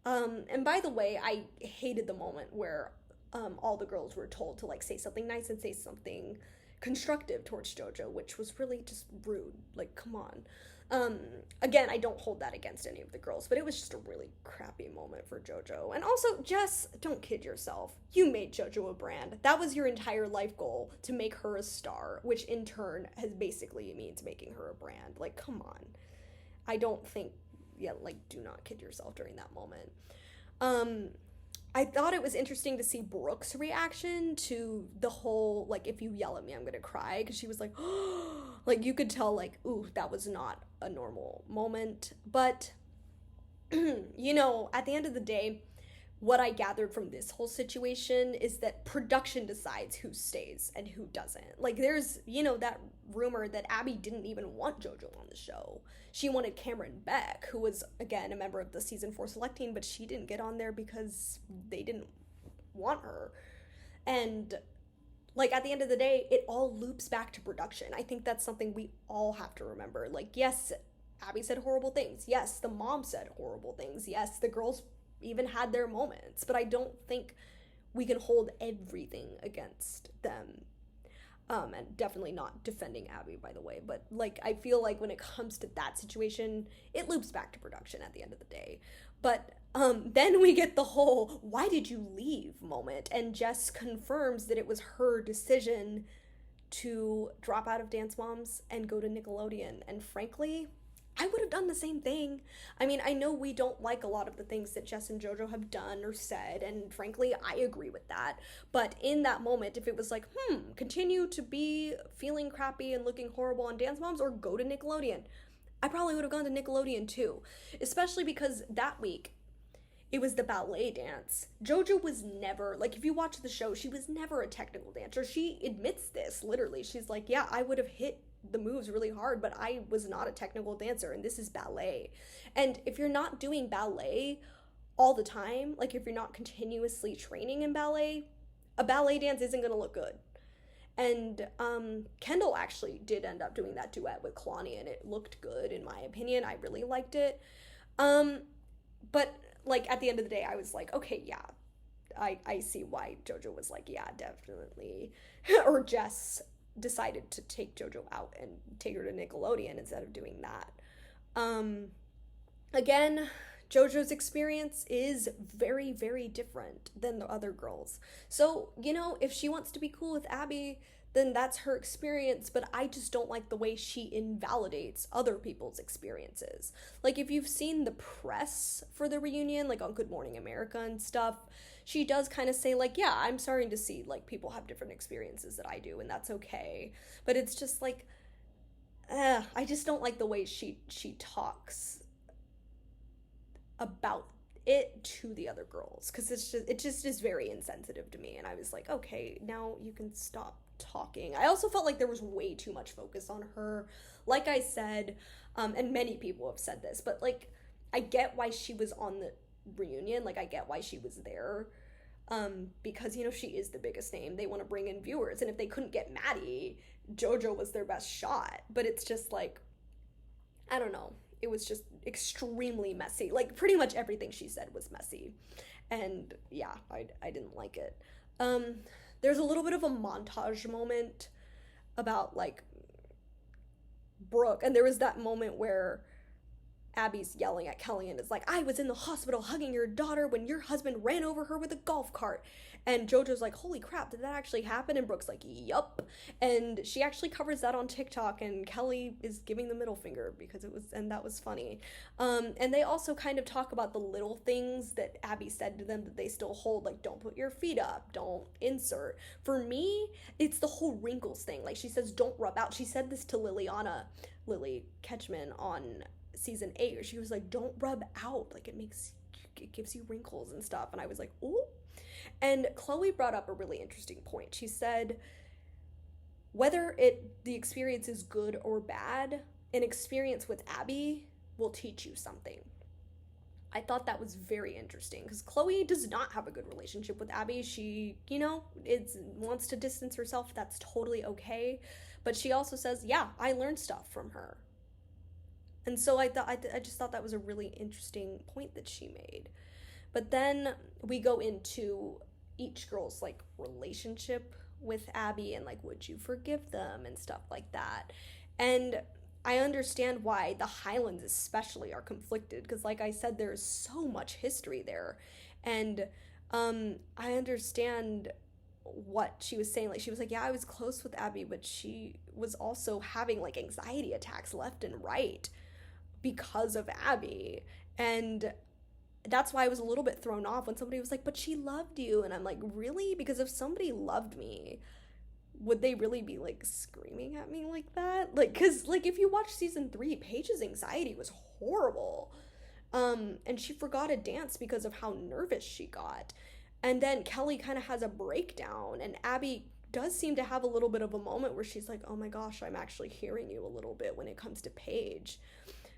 And by the way, I hated the moment where all the girls were told to, like, say something nice and say something constructive towards JoJo, which was really just rude. Like, come on. Um, Again, I don't hold that against any of the girls, but it was just a really crappy moment for JoJo. And also, Jess, don't kid yourself. You made JoJo a brand. That was your entire life goal, to make her a star, which in turn has basically means making her a brand. Like, come on. I don't think, yeah, like, do not kid yourself during that moment. Um, I thought it was interesting to see Brooke's reaction to the whole, like, if you yell at me, I'm gonna cry. Because she was like, like, you could tell, like, ooh, that was not a normal moment. But, you know, at the end of the day, what I gathered from this whole situation is that production decides who stays and who doesn't. Like, there's, you know, that rumor that Abby didn't even want JoJo on the show. She wanted Cameron Beck, who was, again, a member of the season 4 select team, but she didn't get on there because they didn't want her. And, like, at the end of the day, it all loops back to production. I think that's something we all have to remember. Like, yes, Abby said horrible things. Yes, the mom said horrible things. Yes, the girls even had their moments, but I don't think we can hold everything against them. And definitely not defending Abby, by the way, but, like, I feel like when it comes to that situation, it loops back to production at the end of the day. But then we get the whole "why did you leave" moment, and Jess confirms that it was her decision to drop out of Dance Moms and go to Nickelodeon. And frankly, I would have done the same thing. I mean, I know we don't like a lot of the things that Jess and JoJo have done or said, and frankly, I agree with that. But in that moment, if it was like, continue to be feeling crappy and looking horrible on Dance Moms or go to Nickelodeon, I probably would have gone to Nickelodeon too. Especially because that week, it was the ballet dance. JoJo was never, like, if you watch the show, she was never a technical dancer. She admits this, literally. She's like, yeah, I would have hit the moves really hard, but I was not a technical dancer, and this is ballet. And if you're not doing ballet all the time, like, if you're not continuously training in ballet, a ballet dance isn't going to look good. And Kendall actually did end up doing that duet with Kalani, and it looked good, in my opinion. I really liked it. But, like, at the end of the day, I was like, okay, yeah, I see why JoJo was like, yeah, definitely. Or Jess decided to take JoJo out and take her to Nickelodeon instead of doing that. Again, JoJo's experience is very, very different than the other girls. So, you know, if she wants to be cool with Abby, then that's her experience, but I just don't like the way she invalidates other people's experiences. Like, if you've seen the press for the reunion, like on Good Morning America and stuff, she does kind of say, like, yeah, I'm starting to see, like, people have different experiences that I do, and that's okay. But it's just like, I just don't like the way she talks about it to the other girls, because it just is very insensitive to me. And I was like, okay, now you can stop talking. I also felt like there was way too much focus on her. Like I said, and many people have said this, but, like, I get why she was on the reunion. Like, I get why she was there, because, you know, she is the biggest name. They want to bring in viewers, and if they couldn't get Maddie, JoJo was their best shot. But it's just like, I don't know, it was just extremely messy. Like, pretty much everything she said was messy, and yeah, I didn't like it. There's a little bit of a montage moment about, like, Brooke, and there was that moment where Abby's yelling at Kelly and is like, I was in the hospital hugging your daughter when your husband ran over her with a golf cart. And JoJo's like, holy crap, did that actually happen? And Brooke's like, yup. And she actually covers that on TikTok, and Kelly is giving the middle finger because and that was funny. And they also kind of talk about the little things that Abby said to them that they still hold, like, don't put your feet up, don't insert. For me, it's the whole wrinkles thing. Like, she says, don't rub out. She said this to Lily Ketchman on season 8, where she was like, don't rub out, like, it gives you wrinkles and stuff. And I was like, ooh. And Chloe brought up a really interesting point. She said, whether the experience is good or bad, an experience with Abby will teach you something. I thought that was very interesting, because Chloe does not have a good relationship with Abby. She, you know, wants to distance herself. That's totally okay. But she also says, yeah, I learned stuff from her. And so I just thought that was a really interesting point that she made. But then we go into each girl's, like, relationship with Abby and like, would you forgive them and stuff like that. And I understand why the Highlands especially are conflicted because like I said, there's so much history there. And I understand what she was saying. Like she was like, yeah, I was close with Abby, but she was also having like anxiety attacks left and right because of Abby. And that's why I was a little bit thrown off when somebody was like, but she loved you. And I'm like, really? Because if somebody loved me, would they really be like screaming at me like that? Like, because like if you watch season 3, Paige's anxiety was horrible. And she forgot a dance because of how nervous she got. And then Kelly kind of has a breakdown, and Abby does seem to have a little bit of a moment where she's like, oh my gosh, I'm actually hearing you a little bit when it comes to Paige.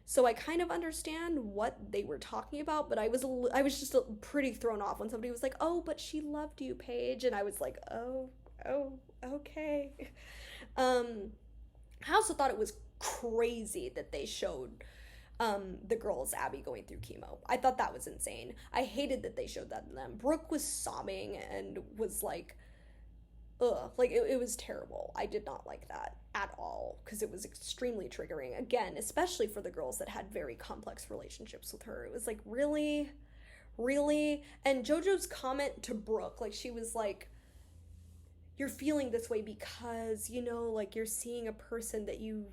So I kind of understand what they were talking about, but I was just pretty thrown off when somebody was like, "Oh, but she loved you, Paige," and I was like, "Oh, okay." I also thought it was crazy that they showed the girls Abby going through chemo. I thought that was insane. I hated that they showed that to them. Brooke was sobbing and was like, ugh, like it was terrible. I did not like that at all because it was extremely triggering. Again, especially for the girls that had very complex relationships with her. It was like, really? Really? And JoJo's comment to Brooke, like she was like, you're feeling this way because, you know, like you're seeing a person that you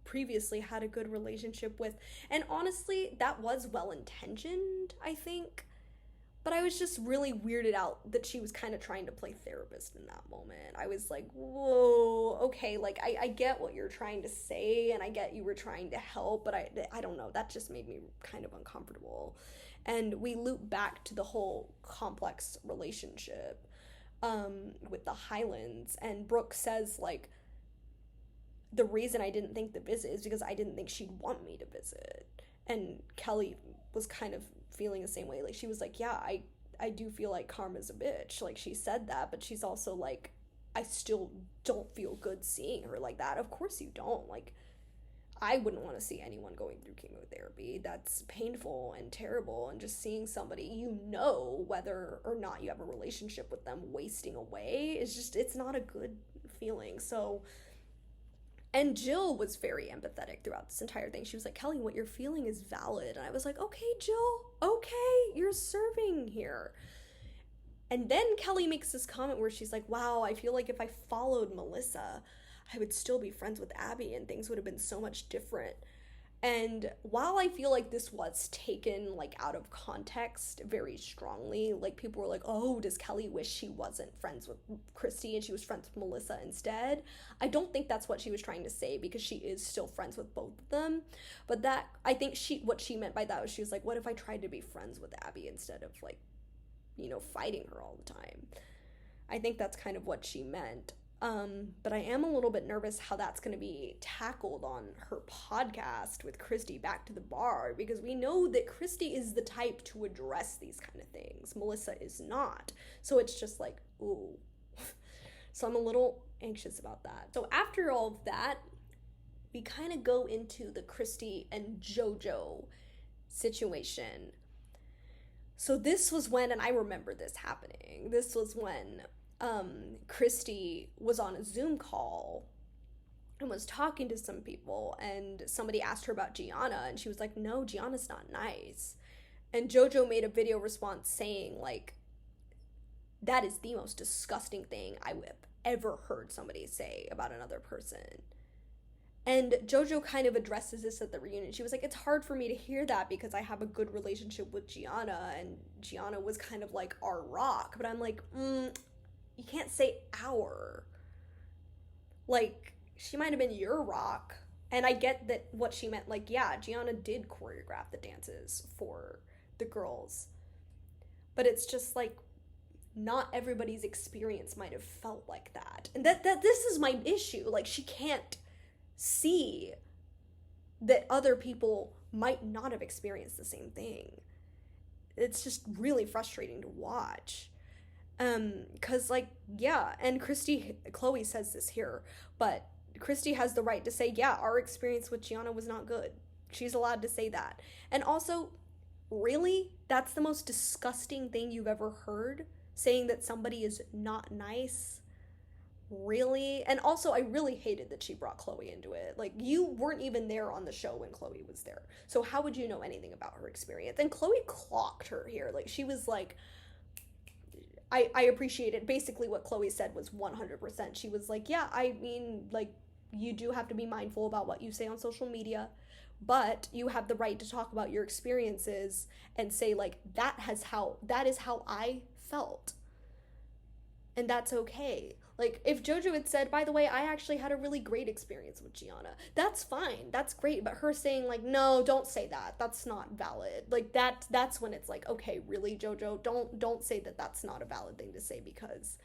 previously had a good relationship with. And honestly, that was well intentioned, I think. But I was just really weirded out that she was kind of trying to play therapist in that moment. I was like, whoa, okay, like I get what you're trying to say and I get you were trying to help, but I don't know, that just made me kind of uncomfortable. And we loop back to the whole complex relationship with the Highlands, and Brooke says like, the reason I didn't think the visit is because I didn't think she'd want me to visit. And Kelly was kind of feeling the same way. Like she was like, yeah, I do feel like Karma's a bitch. Like she said that, but she's also like, I still don't feel good seeing her like that. Of course you don't. Like I wouldn't want to see anyone going through chemotherapy. That's painful and terrible. And just seeing somebody, you know, whether or not you have a relationship with them, wasting away is just, it's not a good feeling. So, and Jill was very empathetic throughout this entire thing. She was like, Kelly, what you're feeling is valid. And I was like, okay, Jill, okay, you're serving here. And then Kelly makes this comment where she's like, wow, I feel like if I followed Melissa, I would still be friends with Abby and things would have been so much different. And while I feel like this was taken like out of context very strongly, like people were like, oh, does Kelly wish she wasn't friends with Christy and she was friends with Melissa instead? I don't think that's what she was trying to say because she is still friends with both of them. But that, I think what she meant by that was she was like, what if I tried to be friends with Abby instead of like, you know, fighting her all the time? I think that's kind of what she meant. But I am a little bit nervous how that's going to be tackled on her podcast with Christy Back to the Bar, because we know that Christy is the type to address these kind of things. Melissa is not. So it's just like, ooh. So I'm a little anxious about that. So after all of that, we kind of go into the Christy and JoJo situation. So this was when, and I remember this happening, this was when Christy was on a Zoom call and was talking to some people, and somebody asked her about Gianna, and she was like, no, Gianna's not nice. And JoJo made a video response saying like, that is the most disgusting thing I have ever heard somebody say about another person. And JoJo kind of addresses this at the reunion. She was like, it's hard for me to hear that because I have a good relationship with Gianna, and Gianna was kind of like our rock. But I'm like, you can't say our. Like, she might have been your rock. And I get that what she meant, like, yeah, Gianna did choreograph the dances for the girls. But it's just like, not everybody's experience might have felt like that. And that this is my issue. Like, she can't see that other people might not have experienced the same thing. It's just really frustrating to watch. Cause like, yeah, and Chloe says this here, but Christy has the right to say, yeah, our experience with Gianna was not good. She's allowed to say that. And also, really? That's the most disgusting thing you've ever heard? Saying that somebody is not nice? really? And also, I really hated that she brought Chloe into it. Like, you weren't even there on the show when Chloe was there. So, how would you know anything about her experience? And Chloe clocked her here. Like, she was like, I appreciated basically what Chloe said was 100%. She was like, yeah, I mean, like, you do have to be mindful about what you say on social media, but you have the right to talk about your experiences and say, like, that is how I felt, and that's okay. Like, if JoJo had said, by the way, I actually had a really great experience with Gianna, that's fine, that's great. But her saying, like, no, don't say that, that's not valid, like, that's when it's like, okay, really, JoJo, don't say that that's not a valid thing to say, because,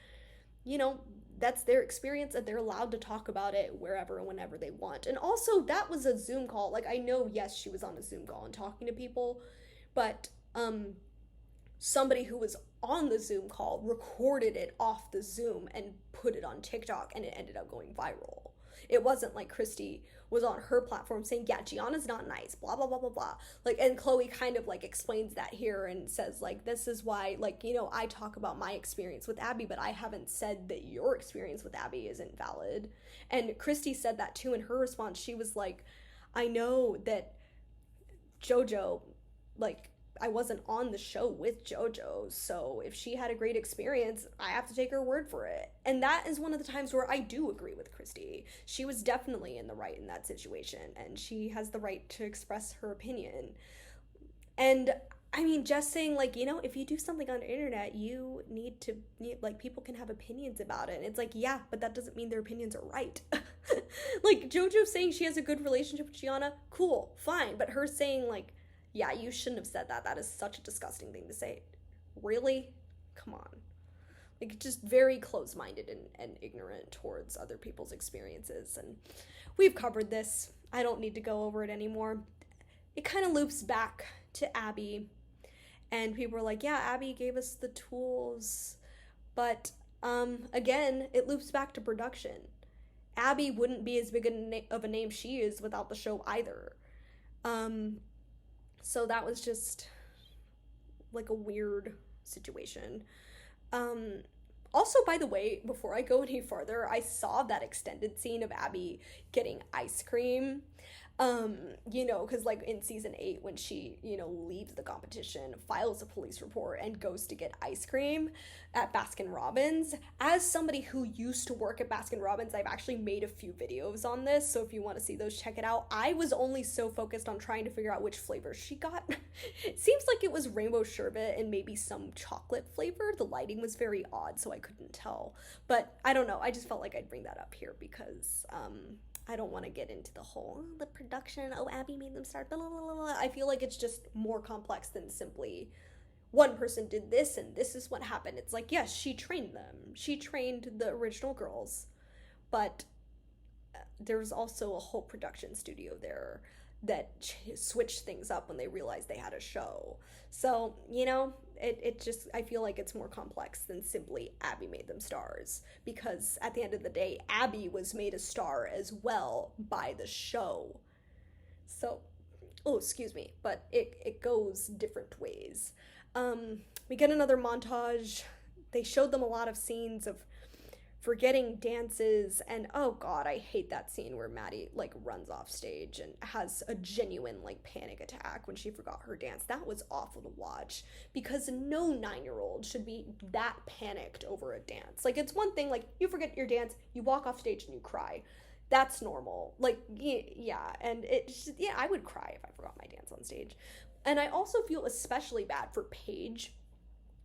you know, that's their experience and they're allowed to talk about it wherever and whenever they want. And also, that was a Zoom call. Like, I know, yes, she was on a Zoom call and talking to people, but somebody who was on the Zoom call recorded it off the Zoom and put it on TikTok, and it ended up going viral. It wasn't like Christy was on her platform saying, yeah, Gianna's not nice, blah, blah, blah, blah, blah. Like, and Chloe kind of like explains that here and says, like, this is why, like, you know, I talk about my experience with Abby, but I haven't said that your experience with Abby isn't valid. And Christy said that too in her response. She was like, I know that JoJo, like, I wasn't on the show with JoJo, so if she had a great experience, I have to take her word for it. And that is one of the times where I do agree with Christy. She was definitely in the right in that situation, and she has the right to express her opinion. And I mean, just saying, like, you know, if you do something on the internet, you need to, like, people can have opinions about it. And it's like, yeah, but that doesn't mean their opinions are right. Like, JoJo saying she has a good relationship with Gianna, cool, fine. But her saying, like, yeah, you shouldn't have said that. That is such a disgusting thing to say. Really? Come on. Like, just very close-minded and ignorant towards other people's experiences. And we've covered this. I don't need to go over it anymore. It kind of loops back to Abby. And people are like, yeah, Abby gave us the tools. But, again, it loops back to production. Abby wouldn't be as big of a name she is without the show either. So that was just like a weird situation. Also, by the way, before I go any farther, I saw that extended scene of Abby getting ice cream. You know, because like in season 8, when she, you know, leaves the competition, files a police report, and goes to get ice cream at Baskin Robbins. As somebody who used to work at Baskin Robbins, I've actually made a few videos on this, so if you want to see those, check it out. I was only so focused on trying to figure out which flavors she got. It seems like it was rainbow sherbet and maybe some chocolate flavor. The lighting was very odd, so I couldn't tell. But I don't know, I just felt like I'd bring that up here because, I don't want to get into the whole, the production, oh, Abby made them start, blah, blah, blah, blah. I feel like it's just more complex than simply one person did this and this is what happened. It's like, yes, she trained them. She trained the original girls, but there's also a whole production studio there that switched things up when they realized they had a show. So, you know, it just, I feel like it's more complex than simply Abby made them stars, because at the end of the day, Abby was made a star as well by the show. So, oh, excuse me, but it goes different ways. We get another montage. They showed them a lot of scenes of forgetting dances, and oh god, I hate that scene where Maddie like runs off stage and has a genuine like panic attack when she forgot her dance. That was awful to watch, because no 9-year-old should be that panicked over a dance. Like, it's one thing, like, you forget your dance, you walk off stage and you cry, that's normal. Like, yeah, and yeah, I would cry if I forgot my dance on stage. And I also feel especially bad for Paige,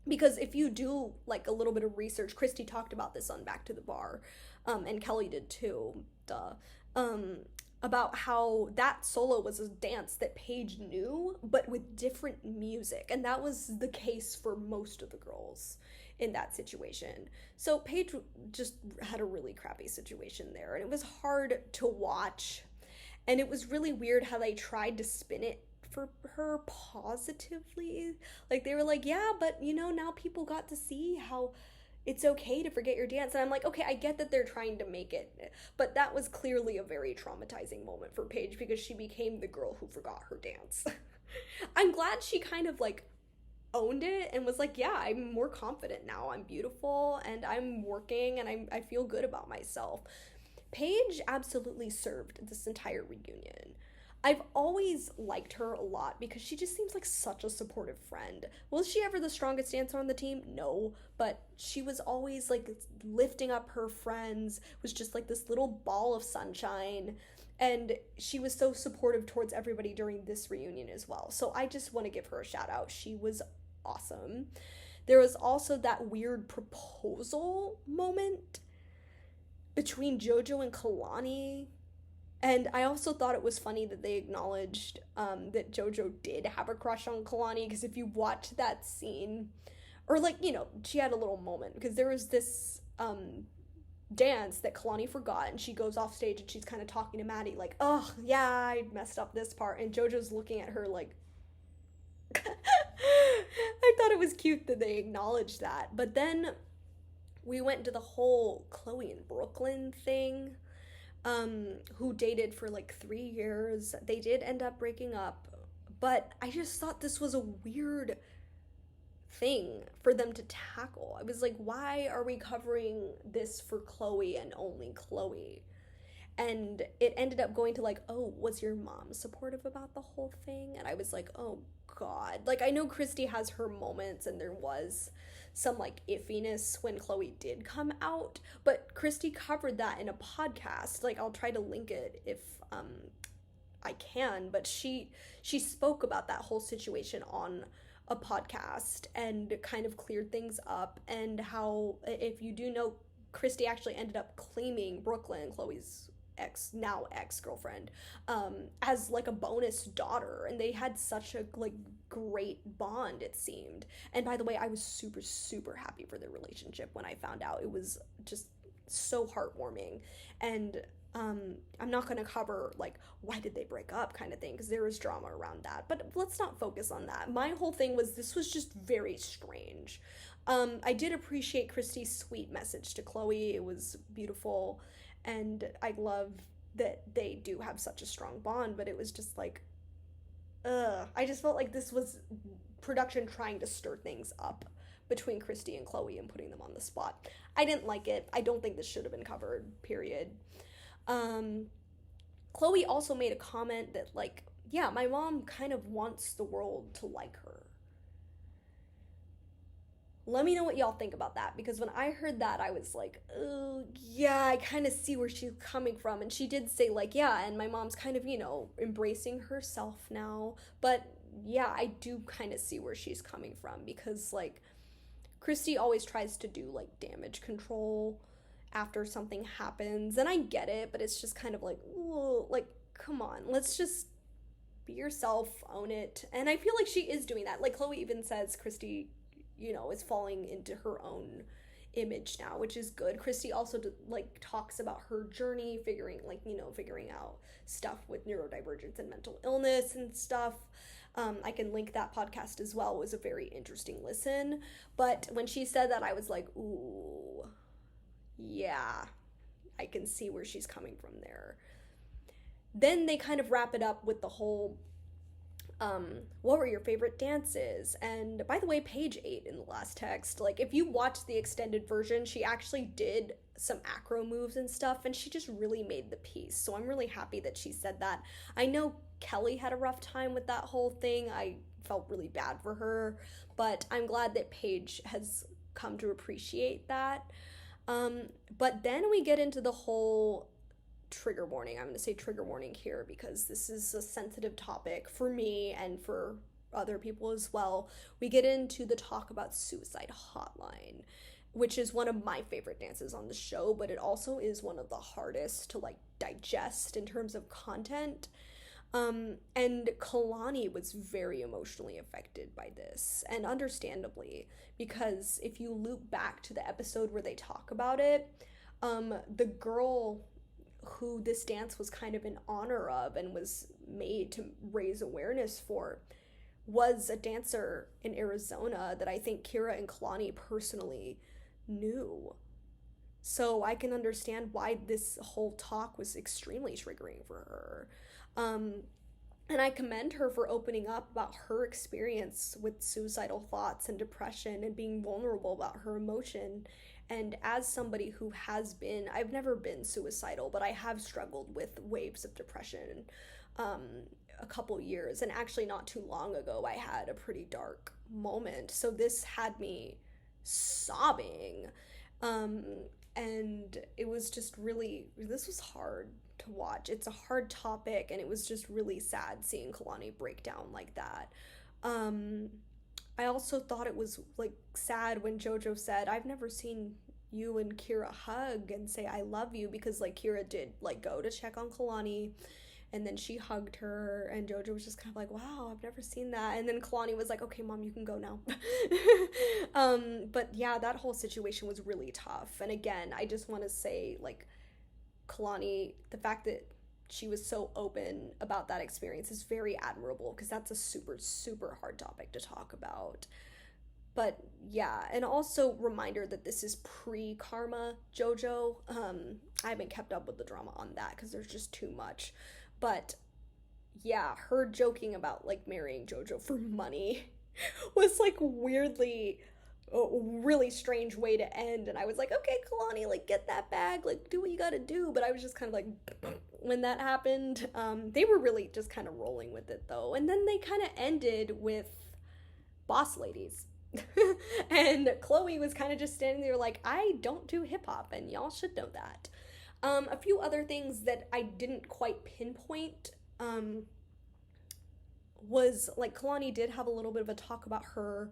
because if you do like a little bit of research, Christy talked about this on Back to the Bar, and Kelly did too, about how that solo was a dance that Paige knew, but with different music, and that was the case for most of the girls in that situation. So Paige just had a really crappy situation there, and it was hard to watch, and it was really weird how they tried to spin it for her positively. Like, they were like, yeah, but you know, now people got to see how it's okay to forget your dance. And I'm like, okay, I get that they're trying to make it, but that was clearly a very traumatizing moment for Paige, because she became the girl who forgot her dance. I'm glad she kind of like owned it and was like, yeah, I'm more confident now. I'm beautiful and I'm working and I feel good about myself. Paige absolutely served this entire reunion. I've always liked her a lot because she just seems like such a supportive friend. Was she ever the strongest dancer on the team? No, but she was always like lifting up her friends, was just like this little ball of sunshine. And she was so supportive towards everybody during this reunion as well. So I just want to give her a shout out. She was awesome. There was also that weird proposal moment between JoJo and Kalani. And I also thought it was funny that they acknowledged that JoJo did have a crush on Kalani, because if you watch that scene, or like, she had a little moment because there was this dance that Kalani forgot, and she goes off stage and she's kind of talking to Maddie like, oh, yeah, I messed up this part. And JoJo's looking at her like, I thought it was cute that they acknowledged that. But then we went into the whole Chloe and Brooklyn thing, who dated for like 3 years. They did end up breaking up, but I just thought this was a weird thing for them to tackle. I was like, why are we covering this for Chloe and only Chloe? And it ended up going to like, oh, was your mom supportive about the whole thing? And I was like, oh god. Like, I know Christy has her moments and there was some like iffiness when Chloe did come out, but Christy covered that in a podcast. Like, I'll try to link it if I can, but she spoke about that whole situation on a podcast and kind of cleared things up, and how, if you do know, Christy actually ended up claiming Brooklyn, Chloe's ex-girlfriend, as like a bonus daughter, and they had such a like great bond, it seemed. And by the way, I was super super happy for their relationship when I found out. It was just so heartwarming. And I'm not going to cover like why did they break up kind of thing, because there was drama around that, but let's not focus on that. My whole thing was, this was just very strange. I did appreciate Christy's sweet message to Chloe. It was beautiful, and I love that they do have such a strong bond, but it was just like, I just felt like this was production trying to stir things up between Christy and Chloe and putting them on the spot. I didn't like it. I don't think this should have been covered, period. Chloe also made a comment that, like, yeah, my mom kind of wants the world to like her. Let me know what y'all think about that, because when I heard that, I was like, oh, yeah, I kind of see where she's coming from. And she did say, like, yeah, and my mom's kind of, embracing herself now. But yeah, I do kind of see where she's coming from, because, like, Christy always tries to do, like, damage control after something happens. And I get it, but it's just kind of like, ooh, like, come on, let's just be yourself, own it. And I feel like she is doing that. Like, Chloe even says Christy, is falling into her own image now, which is good. Christy also like talks about her journey, figuring out stuff with neurodivergence and mental illness and stuff. I can link that podcast as well. It was a very interesting listen. But when she said that, I was like, ooh, yeah, I can see where she's coming from there. Then they kind of wrap it up with the whole what were your favorite dances? And by the way, Paige ate in the last text. Like, if you watch the extended version, she actually did some acro moves and stuff, and she just really made the piece. So I'm really happy that she said that. I know Kelly had a rough time with that whole thing. I felt really bad for her, but I'm glad that Paige has come to appreciate that. But then we get into the whole trigger warning. I'm going to say trigger warning here because this is a sensitive topic for me and for other people as well. We get into the talk about Suicide Hotline, which is one of my favorite dances on the show, but it also is one of the hardest to like digest in terms of content. And Kalani was very emotionally affected by this, and understandably, because if you loop back to the episode where they talk about it, the girl who this dance was kind of in honor of and was made to raise awareness for was a dancer in Arizona that I think Kira and Kalani personally knew. So I can understand why this whole talk was extremely triggering for her. And I commend her for opening up about her experience with suicidal thoughts and depression and being vulnerable about her emotion. And as somebody who has been, I've never been suicidal, but I have struggled with waves of depression um, a couple years. And actually, not too long ago, I had a pretty dark moment. So this had me sobbing. Um, and it was just really, this was hard to watch. It's a hard topic, and it was just really sad seeing Kalani break down like that. Um, I also thought it was like sad when JoJo said, "I've never seen you and Kira hug and say I love you," because like Kira did like go to check on Kalani, and then she hugged her, and JoJo was just kind of like, "Wow, I've never seen that." And then Kalani was like, "Okay, mom, you can go now." But yeah, that whole situation was really tough. And again, I just want to say, like, Kalani, the fact that she was so open about that experience is very admirable, because that's a super, super hard topic to talk about. But yeah, and also reminder that this is pre-Karma JoJo. I haven't kept up with the drama on that because there's just too much. But yeah, her joking about like marrying JoJo for money was like weirdly a really strange way to end. And I was like, okay, Kalani, like get that bag, like do what you gotta do. But I was just kind of like, when that happened, they were really just kind of rolling with it though. And then they kind of ended with boss ladies. And Chloe was kind of just standing there like, I don't do hip hop, and y'all should know that. A few other things that I didn't quite pinpoint was like Kalani did have a little bit of a talk about her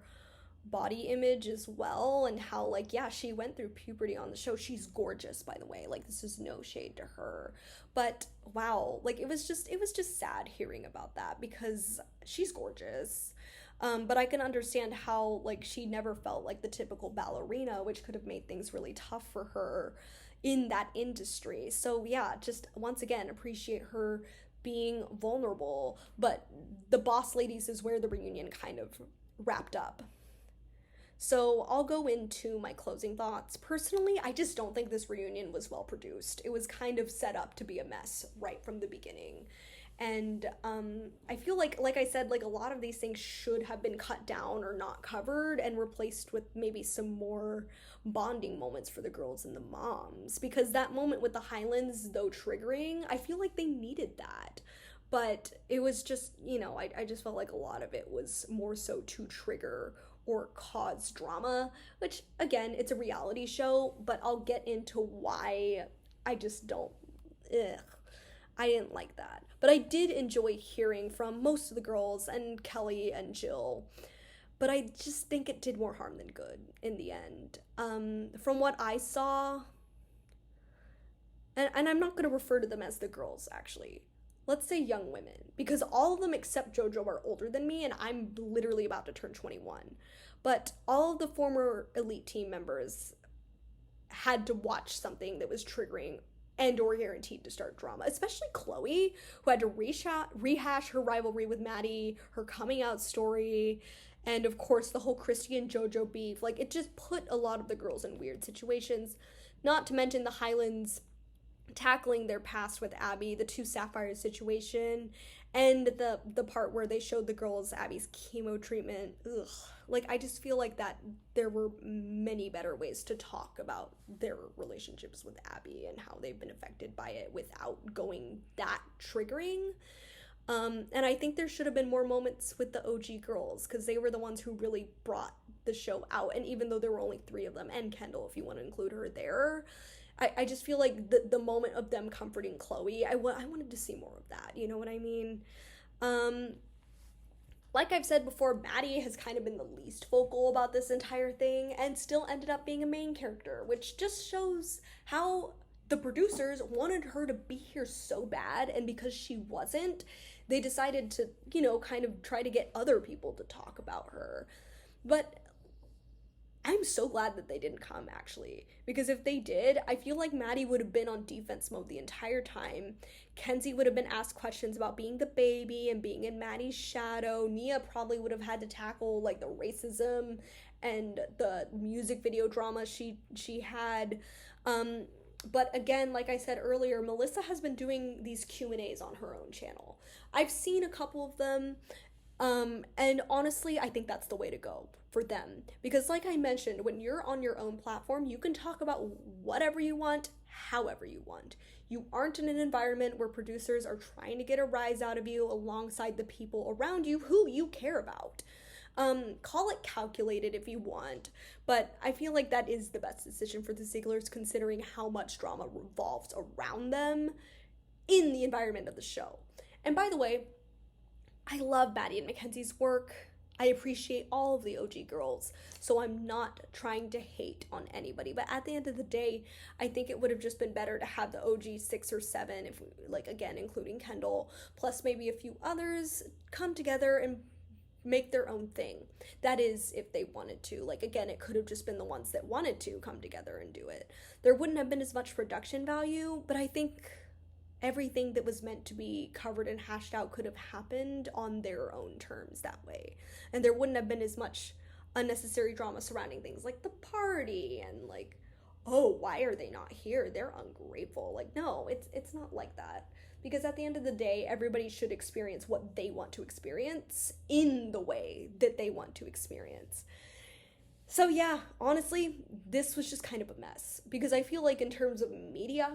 body image as well, and how like, yeah, she went through puberty on the show. She's gorgeous, by the way, like this is no shade to her, but wow, like it was just sad hearing about that, because she's gorgeous. But I can understand how like she never felt like the typical ballerina, which could have made things really tough for her in that industry. So yeah, just once again appreciate her being vulnerable. But the boss ladies is where the reunion kind of wrapped up. So I'll go into my closing thoughts. Personally, I just don't think this reunion was well produced. It was kind of set up to be a mess right from the beginning. And I feel like I said, like a lot of these things should have been cut down or not covered and replaced with maybe some more bonding moments for the girls and the moms. Because that moment with the Highlands, though triggering, I feel like they needed that. But it was just, I just felt like a lot of it was more so to trigger or cause drama, which again, it's a reality show, but I'll get into why I just don't, ugh, I didn't like that. But I did enjoy hearing from most of the girls and Kelly and Jill, but I just think it did more harm than good in the end. From what I saw, and I'm not going to refer to them as the girls actually. Let's say young women, because all of them except JoJo are older than me, and I'm literally about to turn 21. But all of the former elite team members had to watch something that was triggering and or guaranteed to start drama, especially Chloe, who had to rehash her rivalry with Maddie, her coming out story, and of course the whole Christy and JoJo beef. Like, it just put a lot of the girls in weird situations, not to mention the Highlands tackling their past with Abby, the two Sapphire situation, and the part where they showed the girls Abby's chemo treatment. Ugh. Like, I just feel like that there were many better ways to talk about their relationships with Abby and how they've been affected by it without going that triggering. And I think there should have been more moments with the OG girls, because they were the ones who really brought the show out. And even though there were only 3 of them, and Kendall, if you want to include her there, I just feel like the moment of them comforting Chloe, I wanted to see more of that. You know what I mean? Like I've said before, Maddie has kind of been the least vocal about this entire thing and still ended up being a main character, which just shows how the producers wanted her to be here so bad, and because she wasn't, they decided to, kind of try to get other people to talk about her. But I'm so glad that they didn't come, actually, because if they did, I feel like Maddie would have been on defense mode the entire time. Kenzie would have been asked questions about being the baby and being in Maddie's shadow. Nia probably would have had to tackle like the racism and the music video drama she had. But again, like I said earlier, Melissa has been doing these Q&As on her own channel. I've seen a couple of them, and honestly, I think that's the way to go for them. Because, like I mentioned, when you're on your own platform, you can talk about whatever you want, however you want. You aren't in an environment where producers are trying to get a rise out of you alongside the people around you who you care about. Call it calculated if you want, but I feel like that is the best decision for the Zieglers considering how much drama revolves around them in the environment of the show. And by the way, I love Maddie and Mackenzie's work. I appreciate all of the OG girls, so I'm not trying to hate on anybody. But at the end of the day, I think it would have just been better to have the OG 6 or 7, if like again including Kendall, plus maybe a few others come together and make their own thing. That is, if they wanted to. Like again, it could have just been the ones that wanted to come together and do it. There wouldn't have been as much production value, but I think everything that was meant to be covered and hashed out could have happened on their own terms that way. And there wouldn't have been as much unnecessary drama surrounding things like the party and like, oh, why are they not here? They're ungrateful. Like, no, it's not like that. Because at the end of the day, everybody should experience what they want to experience in the way that they want to experience. So yeah, honestly, this was just kind of a mess. Because I feel like in terms of media,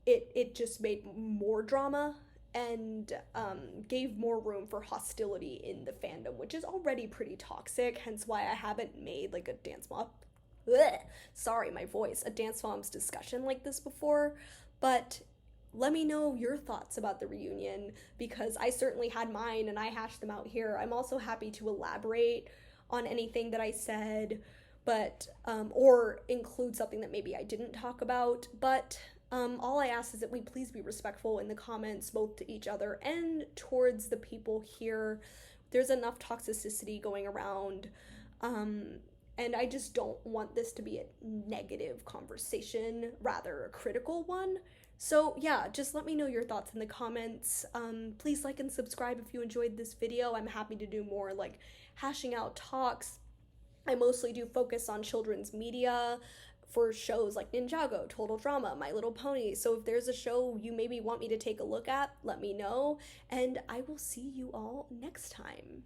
it just made more drama and gave more room for hostility in the fandom, which is already pretty toxic, hence why I haven't made like a Dance Mom, sorry, my voice, a Dance Moms discussion like this before. But let me know your thoughts about the reunion, because I certainly had mine and I hashed them out here. I'm also happy to elaborate on anything that I said, but or include something that maybe I didn't talk about. But all I ask is that we please be respectful in the comments, both to each other and towards the people here. There's enough toxicity going around, and I just don't want this to be a negative conversation, rather a critical one. So yeah, just let me know your thoughts in the comments. Please like and subscribe if you enjoyed this video. I'm happy to do more like hashing out talks. I mostly do focus on children's media for shows like Ninjago, Total Drama, My Little Pony. So if there's a show you maybe want me to take a look at, let me know, and I will see you all next time.